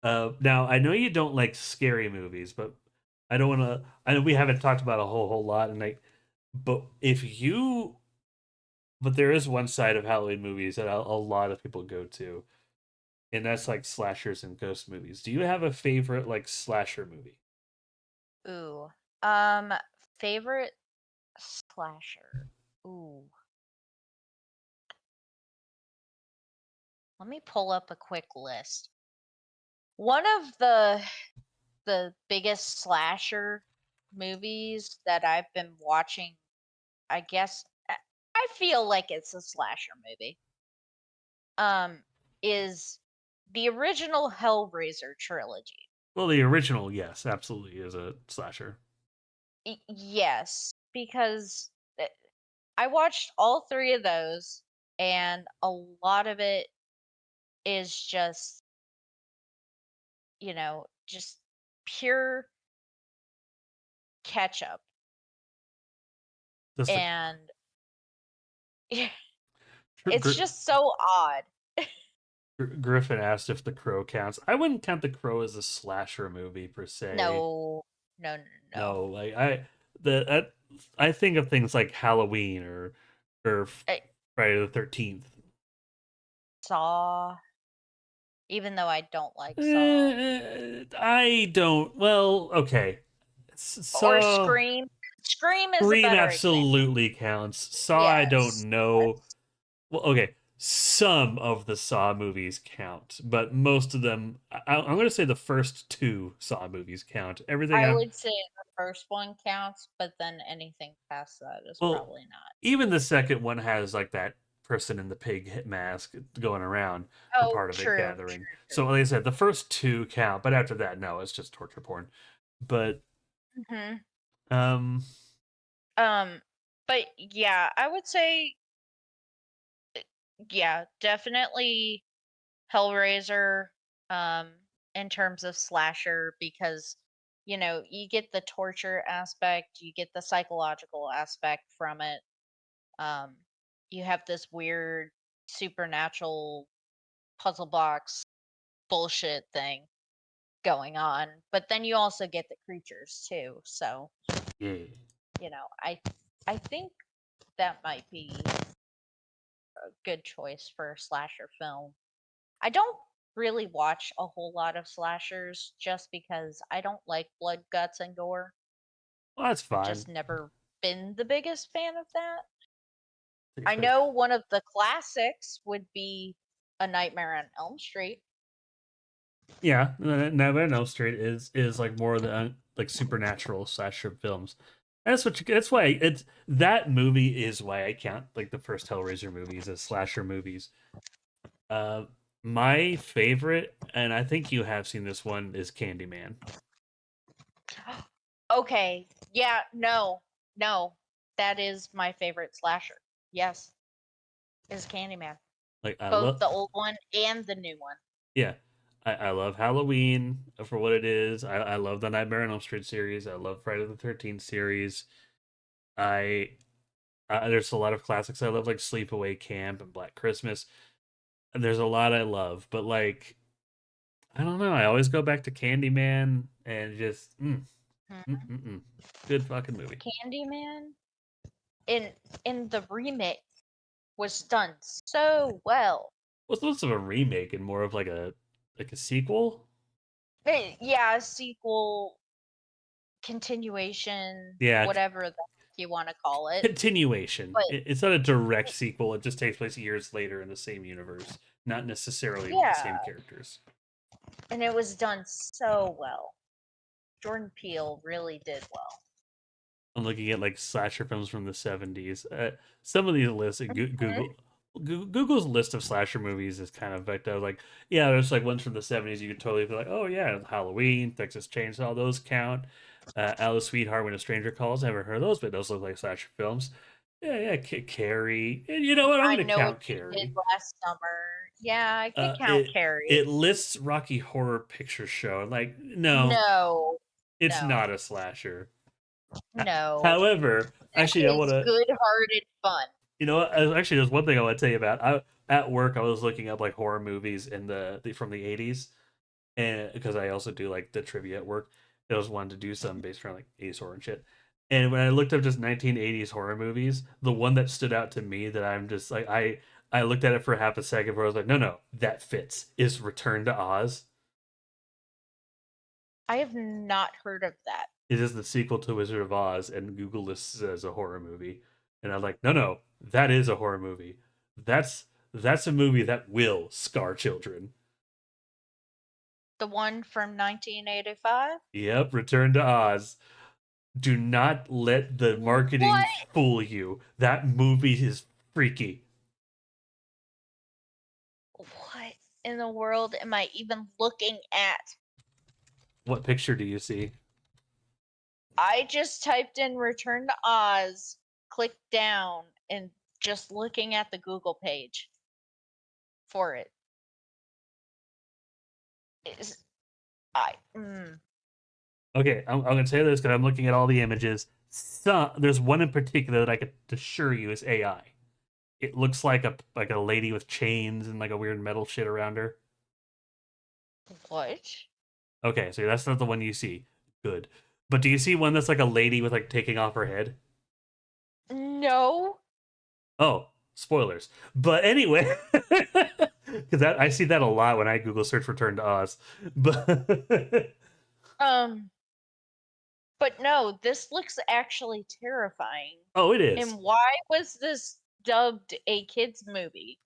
now I know you don't like scary movies, but I don't want to. I know we haven't talked about a whole lot, and but if you, but there is one side of Halloween movies that a lot of people go to, and that's like slashers and ghost movies. Do you have a favorite like slasher movie? ooh. Um, favorite slasher. Ooh. Let me pull up a quick list. One of the biggest slasher movies that I've been watching, I guess I feel like it's a slasher movie. Um, is the original Hellraiser trilogy. Well, the original, yes, absolutely is a slasher. Yes, because I watched all three of those, and a lot of it is just, just pure ketchup. Just like And it's just so odd. Griffin asked if The Crow counts. I wouldn't count The Crow as a slasher movie per se. No, no, no, no. No, like I think of things like Halloween or I Friday the 13th. Saw, even though I don't like Saw, I don't. Well, okay. or Saw Scream. Scream is a Scream better example. absolutely counts. Saw I don't Yes, know. yes. Well, okay. Some of the Saw movies count, but most of them, I'm going to say the first two Saw movies count. Everything I after, would say the first one counts, but then anything past that is well, probably not. even the second one has like that person in the pig hit mask going around for Oh, part of it true, gathering. true, So, true. like I said, the first two count, but after that, no, it's just torture porn. But, Hmm. um, Um, but yeah, I would say, yeah, definitely Hellraiser, um, in terms of slasher, because you get the torture aspect, you get the psychological aspect from it. Um, you have this weird supernatural puzzle box bullshit thing going on, but then you also get the creatures too. So, yeah. I think that might be a good choice for a slasher film. I don't really watch a whole lot of slashers just because I don't like blood, guts, and gore. Well, that's I've fine. just never been the biggest fan of that. I Especially know one of the classics would be A Nightmare on Elm Street. yeah, Nightmare on Elm Street is like more of the like supernatural slasher films. That's why it's that movie is why I count like the first Hellraiser movies as slasher movies. Uh, my favorite, and I think you have seen this one, is Candyman. Okay. Yeah, no. No. That is my favorite slasher. Yes, is Candyman. Like I Both love, the old one and the new one. yeah, I love Halloween for what it is. I love the Nightmare on Elm Street series. I love Friday the 13th series. I there's a lot of classics I love, like Sleepaway Camp and Black Christmas. And there's a lot I love, but like I don't know. I always go back to Candyman and just Mhm. good fucking movie. Candyman in the remake was done so well. What's less of a remake and more of like a sequel? Yeah, sequel, continuation, Yeah, whatever. you want to call it. Continuation. But It's not a direct sequel. It just takes place years later in the same universe, not necessarily with the same yeah, characters. and it was done so well. Jordan Peele really did well. I'm looking at like slasher films from the 70s. Some of these lists, Mhm. Google's list of slasher movies is kind of like, like, yeah, there's like ones from the 70s. You could totally be like, oh yeah, Halloween, Texas Chainsaw, those count. Alice Sweetheart, When a Stranger Calls. I haven't heard of those, but those look like slasher films. Yeah, yeah, Carrie. And you know what? I'm I gonna know what count you did Carrie. last summer. Yeah, I could Uh, count it Carrie. it lists Rocky Horror Picture Show. Like, no, No, it's no, not a slasher. no. However, That actually, I want is to. good-hearted fun. You know what? Actually, there's one thing I want to tell you about. At work, I was looking up like horror movies in the from the 80s, and because I also do like the trivia at work, I was wanting to do some based around like 80s horror and shit. And when I looked up just 1980s horror movies, the one that stood out to me that I'm just like I looked at it for half a second where I was like, no, no, that fits. Is Return to Oz. I have not heard of that. It is the sequel to Wizard of Oz, and Google lists it as a horror movie. And I'm like, no, no, that is a horror movie. That's a movie that will scar children. The one from 1985? Yep, Return to Oz. Do not let the marketing What? fool you. That movie is freaky. What in the world am I even looking at? What picture do you see? I just typed in Return to Oz, clicked down, and just looking at the Google page for it is I Okay, I'm going to say this because I'm looking at all the images. There's one in particular that I could assure you is AI. It looks like a lady with chains and like a weird metal shit around her. what? Okay, so that's not the one you see. Good. But do you see one that's like a lady with like taking off her head? No. Oh, spoilers. But anyway, because that I see that a lot when I Google search Return to Oz. But Um but no, this looks actually terrifying. oh, it is And why was this dubbed a kids movie?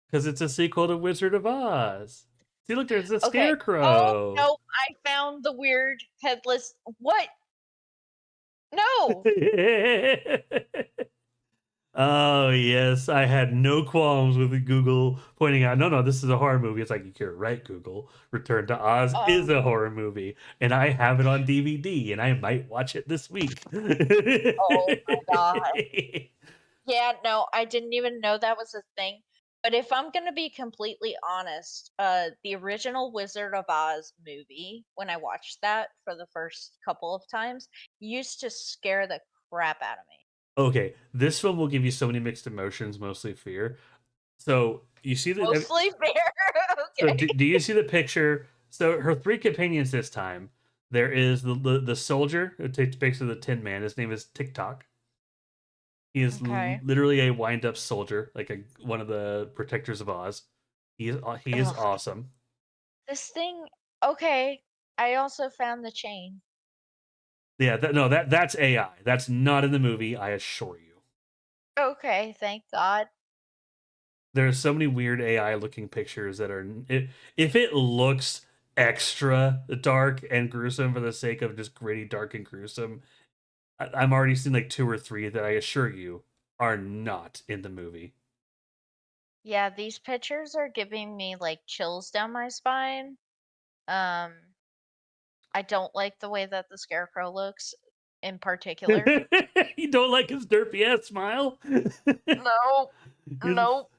because it's a sequel to Wizard of Oz. See, look, there's a Okay. Oh, scarecrow. no, I found the weird headless what? No. Oh yes, I had no qualms with Google pointing out, no, no, this is a horror movie. It's like you're right, Google. Return to Oz is Um a horror movie, and I have it on DVD, and I might watch it this week. oh my god. Yeah, no, I didn't even know that was a thing. But if I'm gonna be completely honest, the original Wizard of Oz movie, when I watched that for the first couple of times, used to scare the crap out of me. Okay, this film will give you so many mixed emotions, mostly fear. So you see the Mostly fair. so Okay. do you see the picture? So her three companions this time. There is the soldier who takes basically the Tin Man. His name is TikTok. He is Okay. literally a wind-up soldier, like one of the protectors of Oz. He is Ugh. awesome. This thing okay. I also found the chain. Yeah, no, that's AI. That's not in the movie. I assure you. Okay, thank God. There are so many weird AI looking pictures that are. If it looks extra dark and gruesome for the sake of just gritty, dark, and gruesome, I'm already seeing like two or three that I assure you are not in the movie. Yeah, these pictures are giving me like chills down my spine. Um I don't like the way that the scarecrow looks in particular. You don't like his derpy ass smile? No, nope.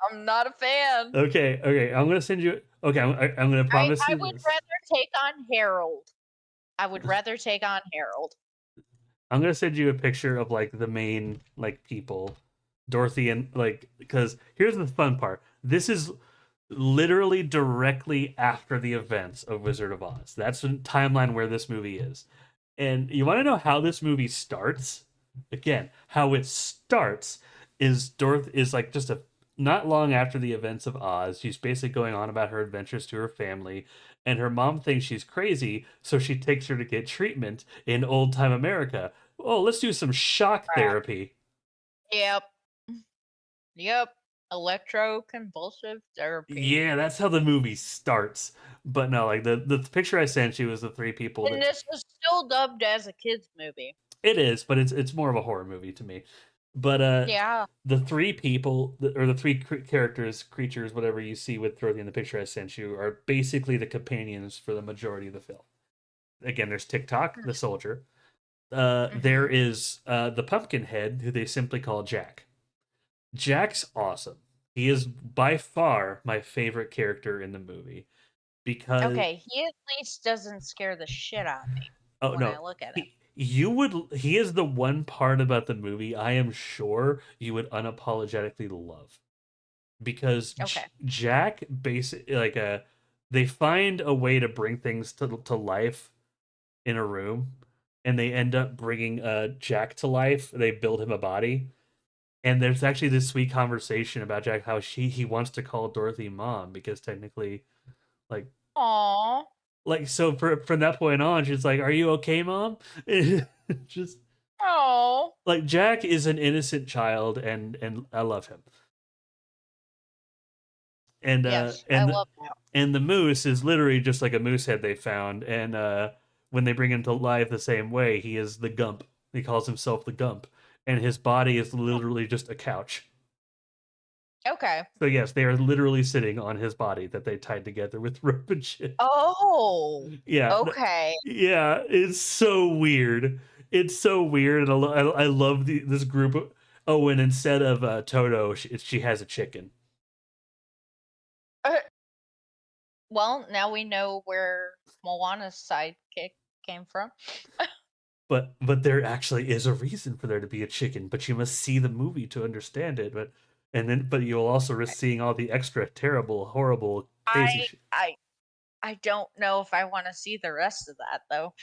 I'm not a fan. Okay, okay. I'm gonna send you. Okay, I'm gonna promise I you would this. rather take on Harold. I would rather take on Harold. I'm gonna send you a picture of like the main like people, Dorothy and like because here's the fun part. This is literally directly after the events of Wizard of Oz. That's the timeline where this movie is. And you want to know how this movie starts? Again, how it starts is Dorothy is like just a not long after the events of Oz. She's basically going on about her adventures to her family, and her mom thinks she's crazy, so she takes her to get treatment in old time America. Oh, let's do some shock Crap. therapy. Yep. Yep. Electroconvulsive therapy. Yeah, that's how the movie starts. But no, like the picture I sent you is the three people And that this is still dubbed as a kids movie. it is, but it's more of a horror movie to me. But Yeah. the three people or the three characters, creatures, whatever you see with Dorothy in the picture I sent you, are basically the companions for the majority of the film. Again, there's TikTok, the soldier. There Mm-hmm. is the Pumpkinhead, who they simply call Jack. Jack's awesome. He is by far my favorite character in the movie because Okay, he at least doesn't scare the shit out of me oh when I no, look at him. he is the one part about the movie I am sure you would unapologetically love because Okay. Jack basically they find a way to bring things to life in a room and they end up bringing Jack to life. They build him a body. And there's actually this sweet conversation about Jack how he wants to call Dorothy mom because technically like Aw. so from that point on she's like, "Are you okay, mom?" Just Oh. like Jack is an innocent child and I love him. And Yes, I love that. the moose is literally just like a moose head they found and when they bring him to life the same way, he is the Gump. He calls himself the Gump and his body is Hmm. literally just a couch. Okay. So yes, they are literally sitting on his body that they tied together with rope and shit. Oh. Yeah, Okay. yeah, it's so weird. It's so weird, and I love this group. Oh, and instead of Toto, she has a chicken. Uh, well, now we know where Moana's sidekick came from. But there actually is a reason for there to be a chicken. But you must see the movie to understand it. But you'll also risk seeing all the extra terrible, horrible, crazy I shit. I I don't know if I want to see the rest of that though.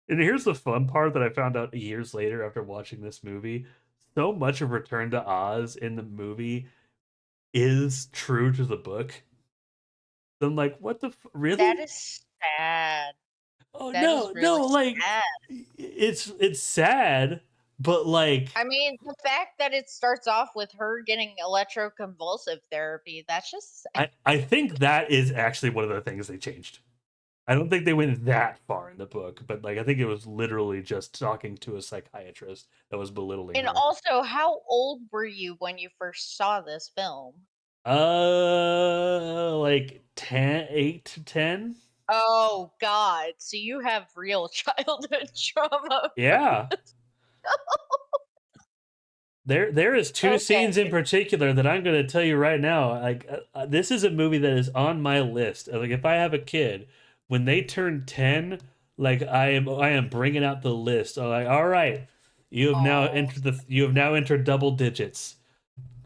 And here's the fun part that I found out years later after watching this movie. So much of Return to Oz in the movie is true to the book. I'm like, what the That really? is sad. Oh That is no, really no, like sad. it's sad, but like I mean, the fact that it starts off with her getting electroconvulsive therapy, that's just sad. I think that is actually one of the things they changed. I don't think they went that far in the book, but like I think it was literally just talking to a psychiatrist that was belittling And her. also, how old were you when you first saw this film? Like 10, 8 to 10. Oh god, so you have real childhood trauma from Yeah. this. There is two Okay. scenes in particular that I'm going to tell you right now. Like this is a movie that is on my list. Like if I have a kid, when they turn 10, like I am bringing out the list. I'm like, all right, Oh. you have now entered double digits.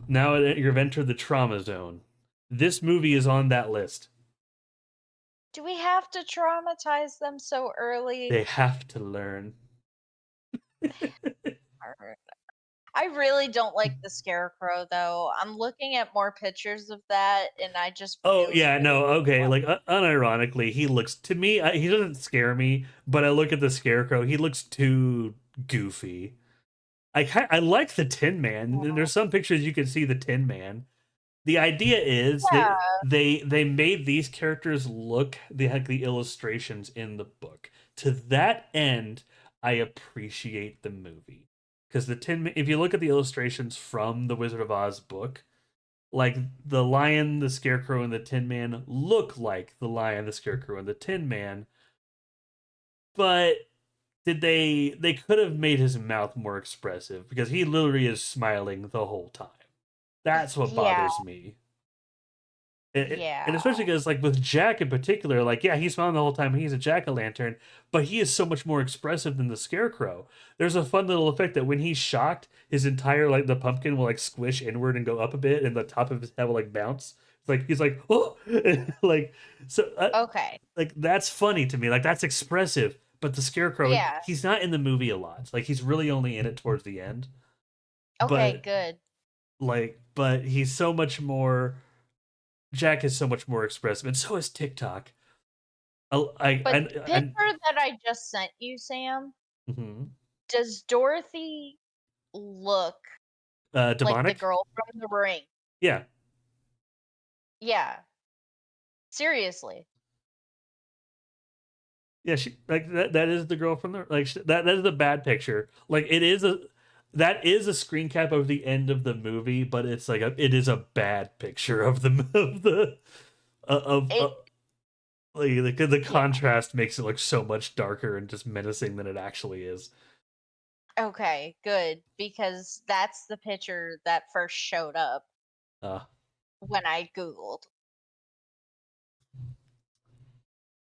Now you've entered the trauma zone. This movie is on that list. Do we have to traumatize them so early? They have to learn. Alright. I really don't like the scarecrow though. I'm looking at more pictures of that and I just Oh really, yeah, really no, okay. don't Like unironically, he looks to me. He doesn't scare me, but I look at the scarecrow. He looks too goofy. I like the Tin Man. And want. there's some pictures you can see the Tin Man. The idea is that Yeah, they made these characters look they had the illustrations in the book. To that end, I appreciate the movie because the Tin Man, if you look at the illustrations from the Wizard of Oz book, like the lion, the scarecrow, and the Tin Man look like the lion, the scarecrow, and the Tin Man, but they could have made his mouth more expressive because he literally is smiling the whole time. That's what yeah, bothers me. And yeah. especially because like with Jack in particular, like yeah, he's smiling the whole time. He's a jack-o'-lantern, but he is so much more expressive than the scarecrow. There's a fun little effect that when he's shocked, his entire like the pumpkin will like squish inward and go up a bit, and the top of his head will like bounce. It's like he's like oh, like so Okay. like that's funny to me. Like that's expressive. But the scarecrow, Yeah. he's not in the movie a lot. Like he's really only in it towards the end. Okay, But good. but he's so much more. Jack is so much more expressive, and so is TikTok. I, I, But I, the I picture that I just sent you, Sam, mhm. Does Dorothy look like the Demonic? girl from The Ring? Yeah. Yeah, seriously. Yeah, she like that is the girl from the that is the bad picture. Like it is a that is a screen cap of the end of the movie, but it's like it is a bad picture of the It like the yeah, contrast makes it look so much darker and just menacing than it actually is. okay, good, because that's the picture that first showed up Uh when I Googled.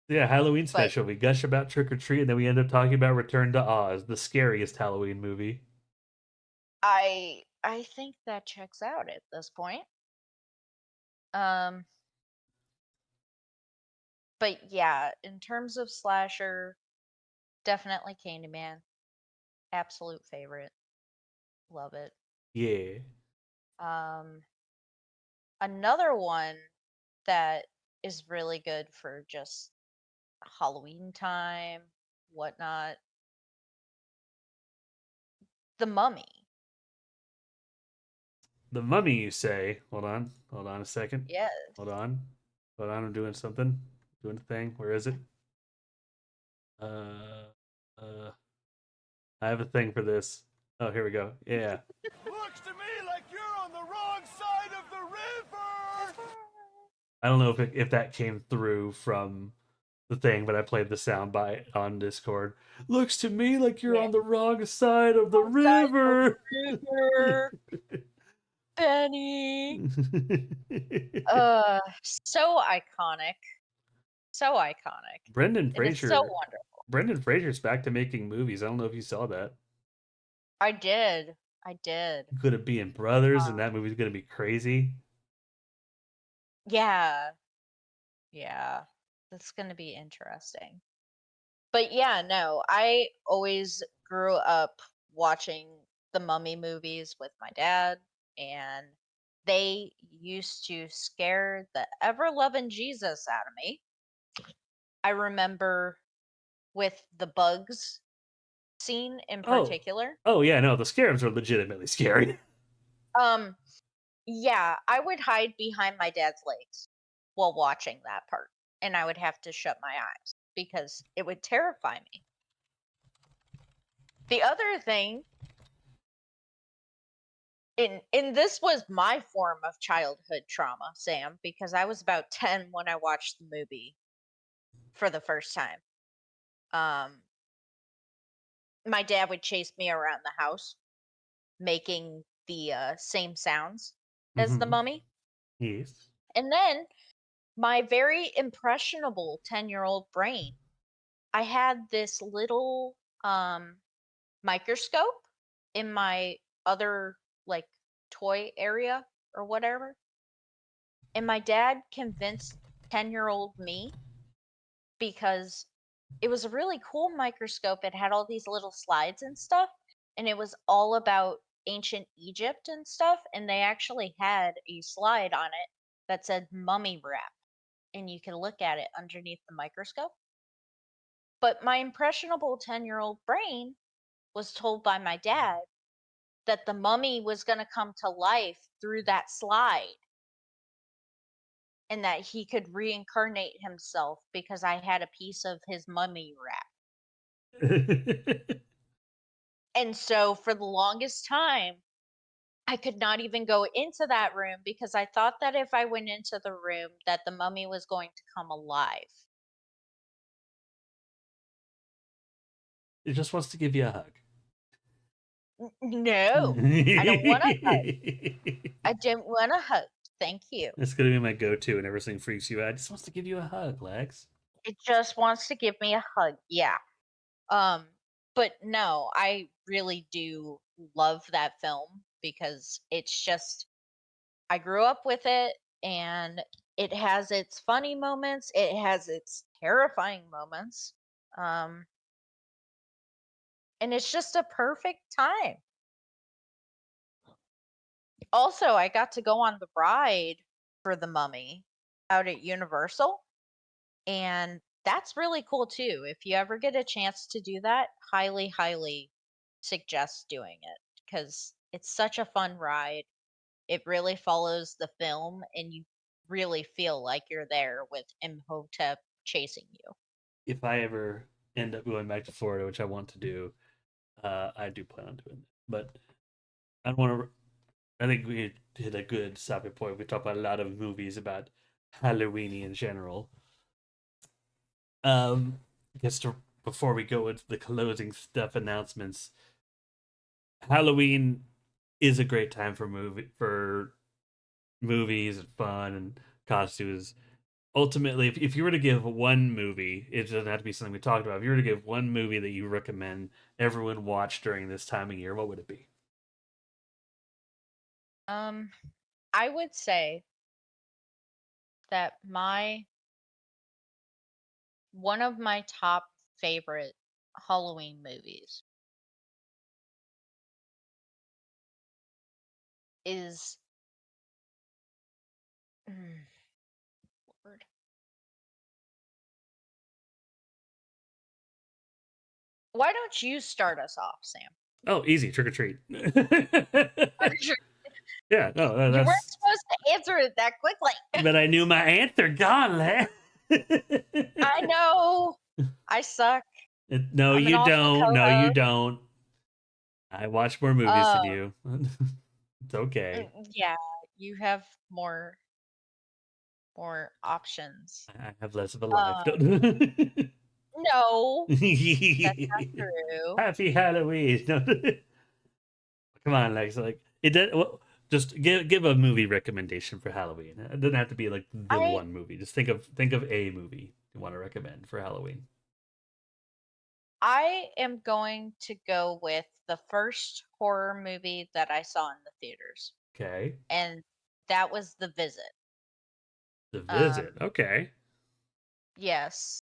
yeah, Halloween But special. We gush about Trick or Treat, and then we end up talking about Return to Oz, the scariest Halloween movie. I think that checks out at this point. Um, but yeah, in terms of slasher, definitely Candyman. Absolute favorite. Love it. Yeah. Um, Another one that is really good for just Halloween time, whatnot. The Mummy. The Mummy, you say? Hold on. Hold on a second. Hold Yes. on. Hold on. I'm doing something. Doing a thing. Where is it? Uh, uh, I have a thing for this. Oh, here we go. Yeah. Looks to me like you're on the wrong side of the river! I don't know if that came through from the thing, but I played the sound bite on Discord. Looks to me like you're Yeah. on the wrong side of the Wrong side of river. the river, Benny. So iconic. So iconic. Brendan It is so Fraser. wonderful. Brendan Fraser's back to making movies. I don't know if you saw that. I did. I did. Good at being brothers, and Um, that movie's gonna be crazy. yeah. Yeah. That's going to be interesting. But yeah, no, I always grew up watching the Mummy movies with my dad, and they used to scare the ever loving Jesus out of me. I remember with the bugs scene in Oh, particular. oh yeah, no, the scarabs are legitimately scary. Um, yeah, I would hide behind my dad's legs while watching that part, and I would have to shut my eyes because it would terrify me. The other thing, and this was my form of childhood trauma, Sam, because I was about 10 when I watched the movie for the first time. Um, my dad would chase me around the house making the same sounds as the Hmm. mummy. Yes. And then my very impressionable 10-year-old brain, I had this little microscope in my other like toy area or whatever. And my dad convinced 10-year-old me because it was a really cool microscope. It had all these little slides and stuff, and it was all about ancient Egypt and stuff. And they actually had a slide on it that said mummy wrap, and you could look at it underneath the microscope. But my impressionable 10-year-old brain was told by my dad that the mummy was going to come to life through that slide and that he could reincarnate himself because I had a piece of his mummy wrap. And so for the longest time, I could not even go into that room because I thought that if I went into the room that the mummy was going to come alive. It just wants to give you a hug. No, I don't want to hug. I didn't want to hug. Thank you. It's gonna be my go-to whenever something freaks you out. It just wants to give you a hug, Lex. It just wants to give me a hug. Yeah. Um but no, I really do love that film because it's just I grew up with it, and it has its funny moments, it has its terrifying moments. Um, and it's just a perfect time. Also, I got to go on the ride for the Mummy out at Universal, and that's really cool too. If you ever get a chance to do that, highly, highly. suggest doing it because it's such a fun ride. It really follows the film, and you really feel like you're there with Imhotep chasing you. If I ever end up going back to Florida, which I want to do, I do plan on doing that. But I don't want to. I think we hit a good stopping point. We talked about a lot of movies about Halloween in general. I guess before we go into the closing stuff announcements, Halloween is a great time for movies and fun and costumes. Ultimately, if you were to give one movie, it doesn't have to be something we talked about. If you were to give one movie that you recommend everyone watch during this time of year, what would it be? Um, I would say that my one of my top favorite Halloween movies is mm, Lord. Why don't you start us off, Sam? Oh, easy, Trick or Treat. Sure. Yeah, no, You weren't that's. supposed to answer it that quickly. But I knew my answer. God, I know. I suck. No, I'm an you awful don't. No, you co-host. don't. I watch more movies than Uh, you. It's okay. yeah, you have more options. I have less of a life. Uh, no, that's not true. Happy Halloween. Come on, Lex. Like it did. Well, just give a movie recommendation for Halloween. It doesn't have to be like the I one movie. Just think of a movie you want to recommend for Halloween. I am going to go with the first horror movie that I saw in the theaters, Okay. and that was The Visit. The Visit. Um, Okay. yes,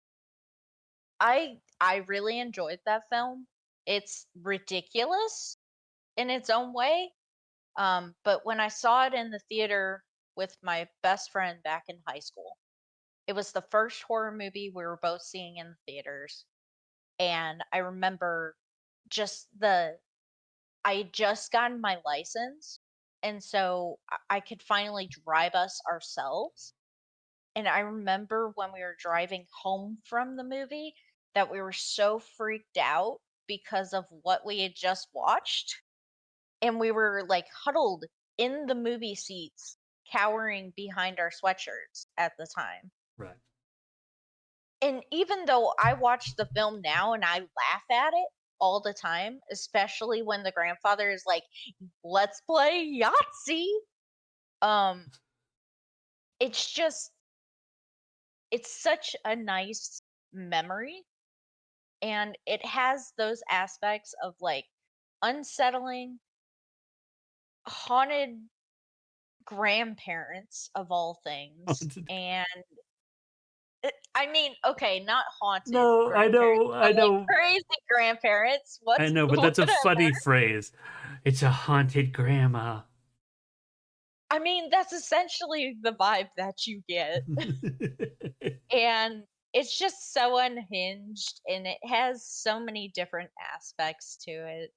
I really enjoyed that film. It's ridiculous in its own way. But when I saw it in the theater with my best friend back in high school, it was the first horror movie we were both seeing in the theaters. And I remember just I had just gotten my license. And so I could finally drive us ourselves. And I remember when we were driving home from the movie that we were so freaked out because of what we had just watched. And we were like huddled in the movie seats, cowering behind our sweatshirts at the time. Right. And even though I watch the film now and I laugh at it all the time, especially when the grandfather is like, "Let's play Yahtzee." Um, it's just it's such a nice memory, and it has those aspects of like unsettling, haunted grandparents of all things, and I mean, okay, not haunted No, I grandparents, know, but I like know, crazy grandparents. I What's know, but that's a whatever. funny phrase. It's a haunted grandma. I mean, that's essentially the vibe that you get. And it's just so unhinged and it has so many different aspects to it.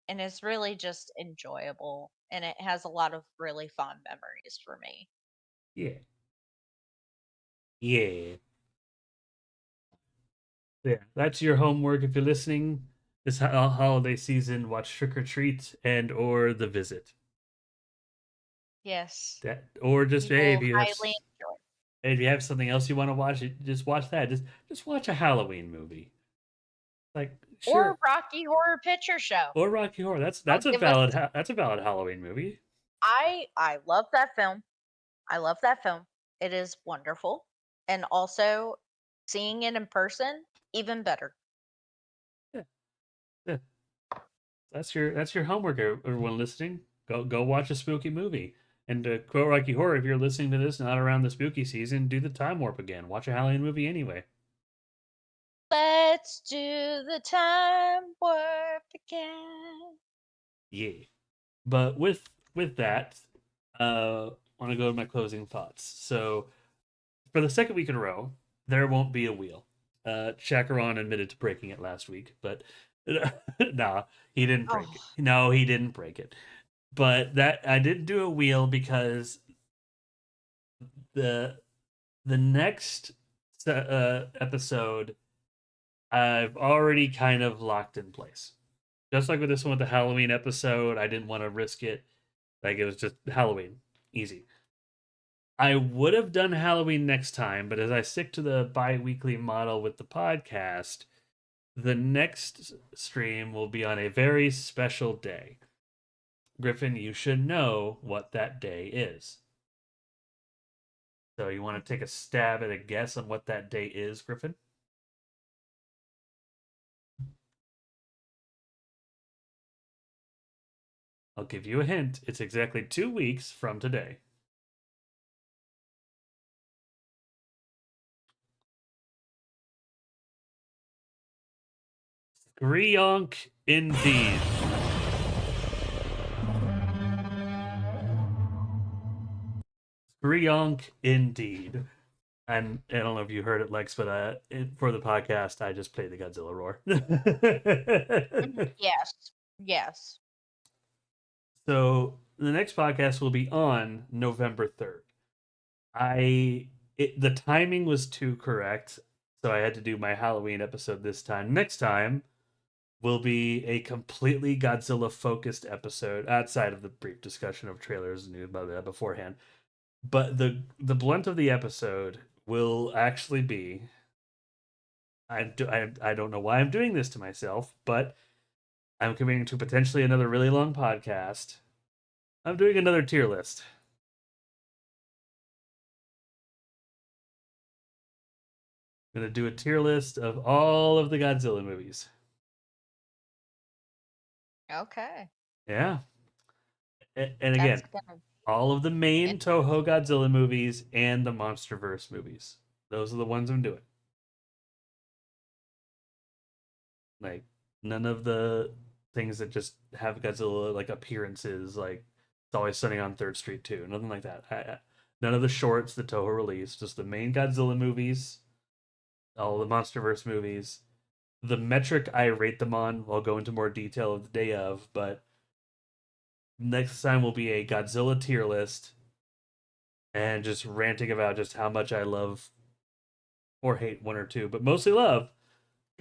And it's really just enjoyable. And it has a lot of really fond memories for me. Yeah. Yeah. Yeah. That's your homework if you're listening this holiday season. Watch Trick or Treat and or The Visit. Yes, That or just you hey, will highly enjoy. if you have something else you want to watch, just watch that. Just watch a Halloween movie. Like Or sure, Rocky Horror Picture Show. or Rocky Horror. I'll give us That's a valid Halloween movie. I love that film. I love that film. It is wonderful. And also seeing it in person, even better. Yeah, yeah. That's your homework, everyone listening. Go watch a spooky movie. And to quote Rocky Horror, if you're listening to this not around the spooky season, do the time warp again. Watch a Halloween movie anyway. Let's do the time warp again. Yeah. But with that, I want to go to my closing thoughts. So for the second week in a row, there won't be a wheel. Chacaron admitted to breaking it last week, but No, he didn't Oh, break it. No, he didn't break it. But that I did do a wheel because the the next episode I've already kind of locked in place. Just like with this one with the Halloween episode, I didn't want to risk it. Like it was just Halloween, easy. I would have done Halloween next time, but as I stick to the bi-weekly model with the podcast, the next stream will be on a very special day. Griffin, you should know what that day is. So you want to take a stab at a guess on what that day is, Griffin? I'll give you a hint. It's exactly 2 weeks from today. Grionk indeed. Grionk indeed. And I don't know if you heard it, Lex, but for the podcast, I just played the Godzilla roar. yes, yes. So the next podcast will be on November 3rd. The timing was too correct, so I had to do my Halloween episode this time. Next time will be a completely Godzilla focused episode outside of the brief discussion of trailers and news about that beforehand. But the blunt of the episode will actually be I don't know why I'm doing this to myself, but I'm committing to potentially another really long podcast. I'm doing another tier list. I'm gonna do a tier list of all of the Godzilla movies. Okay. Yeah. And That's again, gonna all of the be main interesting. Toho Godzilla movies and the MonsterVerse movies. Those are the ones I'm doing. Like none of the things that just have Godzilla like appearances, like it's always sunny on Third Street too. Nothing like that. None of the shorts that Toho released. Just the main Godzilla movies, all the MonsterVerse movies. The metric I rate them on, I'll go into more detail of the day of, but next time will be a Godzilla tier list and just ranting about just how much I love or hate one or two, but mostly love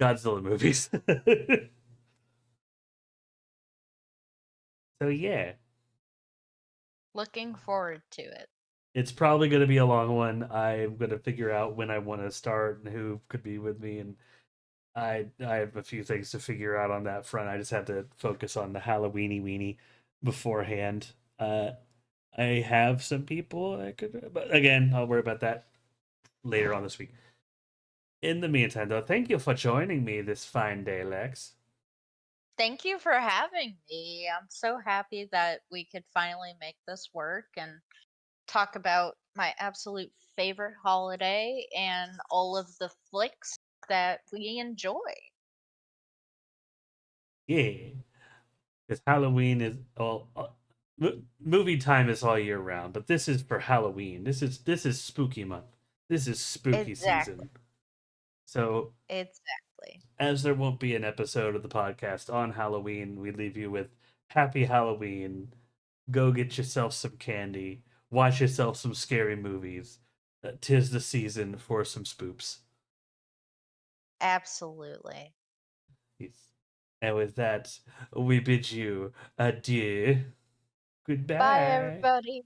Godzilla movies. So yeah, Looking forward to it. it's probably going to be a long one. I'm going to figure out when I want to start and who could be with me, and I have a few things to figure out on that front. I just have to focus on the Halloweeny weenie beforehand. Uh, I have some people I could, but again, I'll worry about that later on this week. In the meantime, though, thank you for joining me this fine day, Lex. Thank you for having me. I'm so happy that we could finally make this work and talk about my absolute favorite holiday and all of the flicks that we enjoy. Yeah, because Halloween is all movie time is all year round, but this is for Halloween. This is spooky month. This is spooky Exactly. season. So Exactly. as there won't be an episode of the podcast on Halloween, we leave you with happy Halloween. Go get yourself some candy. Watch yourself some scary movies. 'Tis the season for some spoops. Absolutely. Yes. And with that, we bid you adieu. Bye, Goodbye. everybody.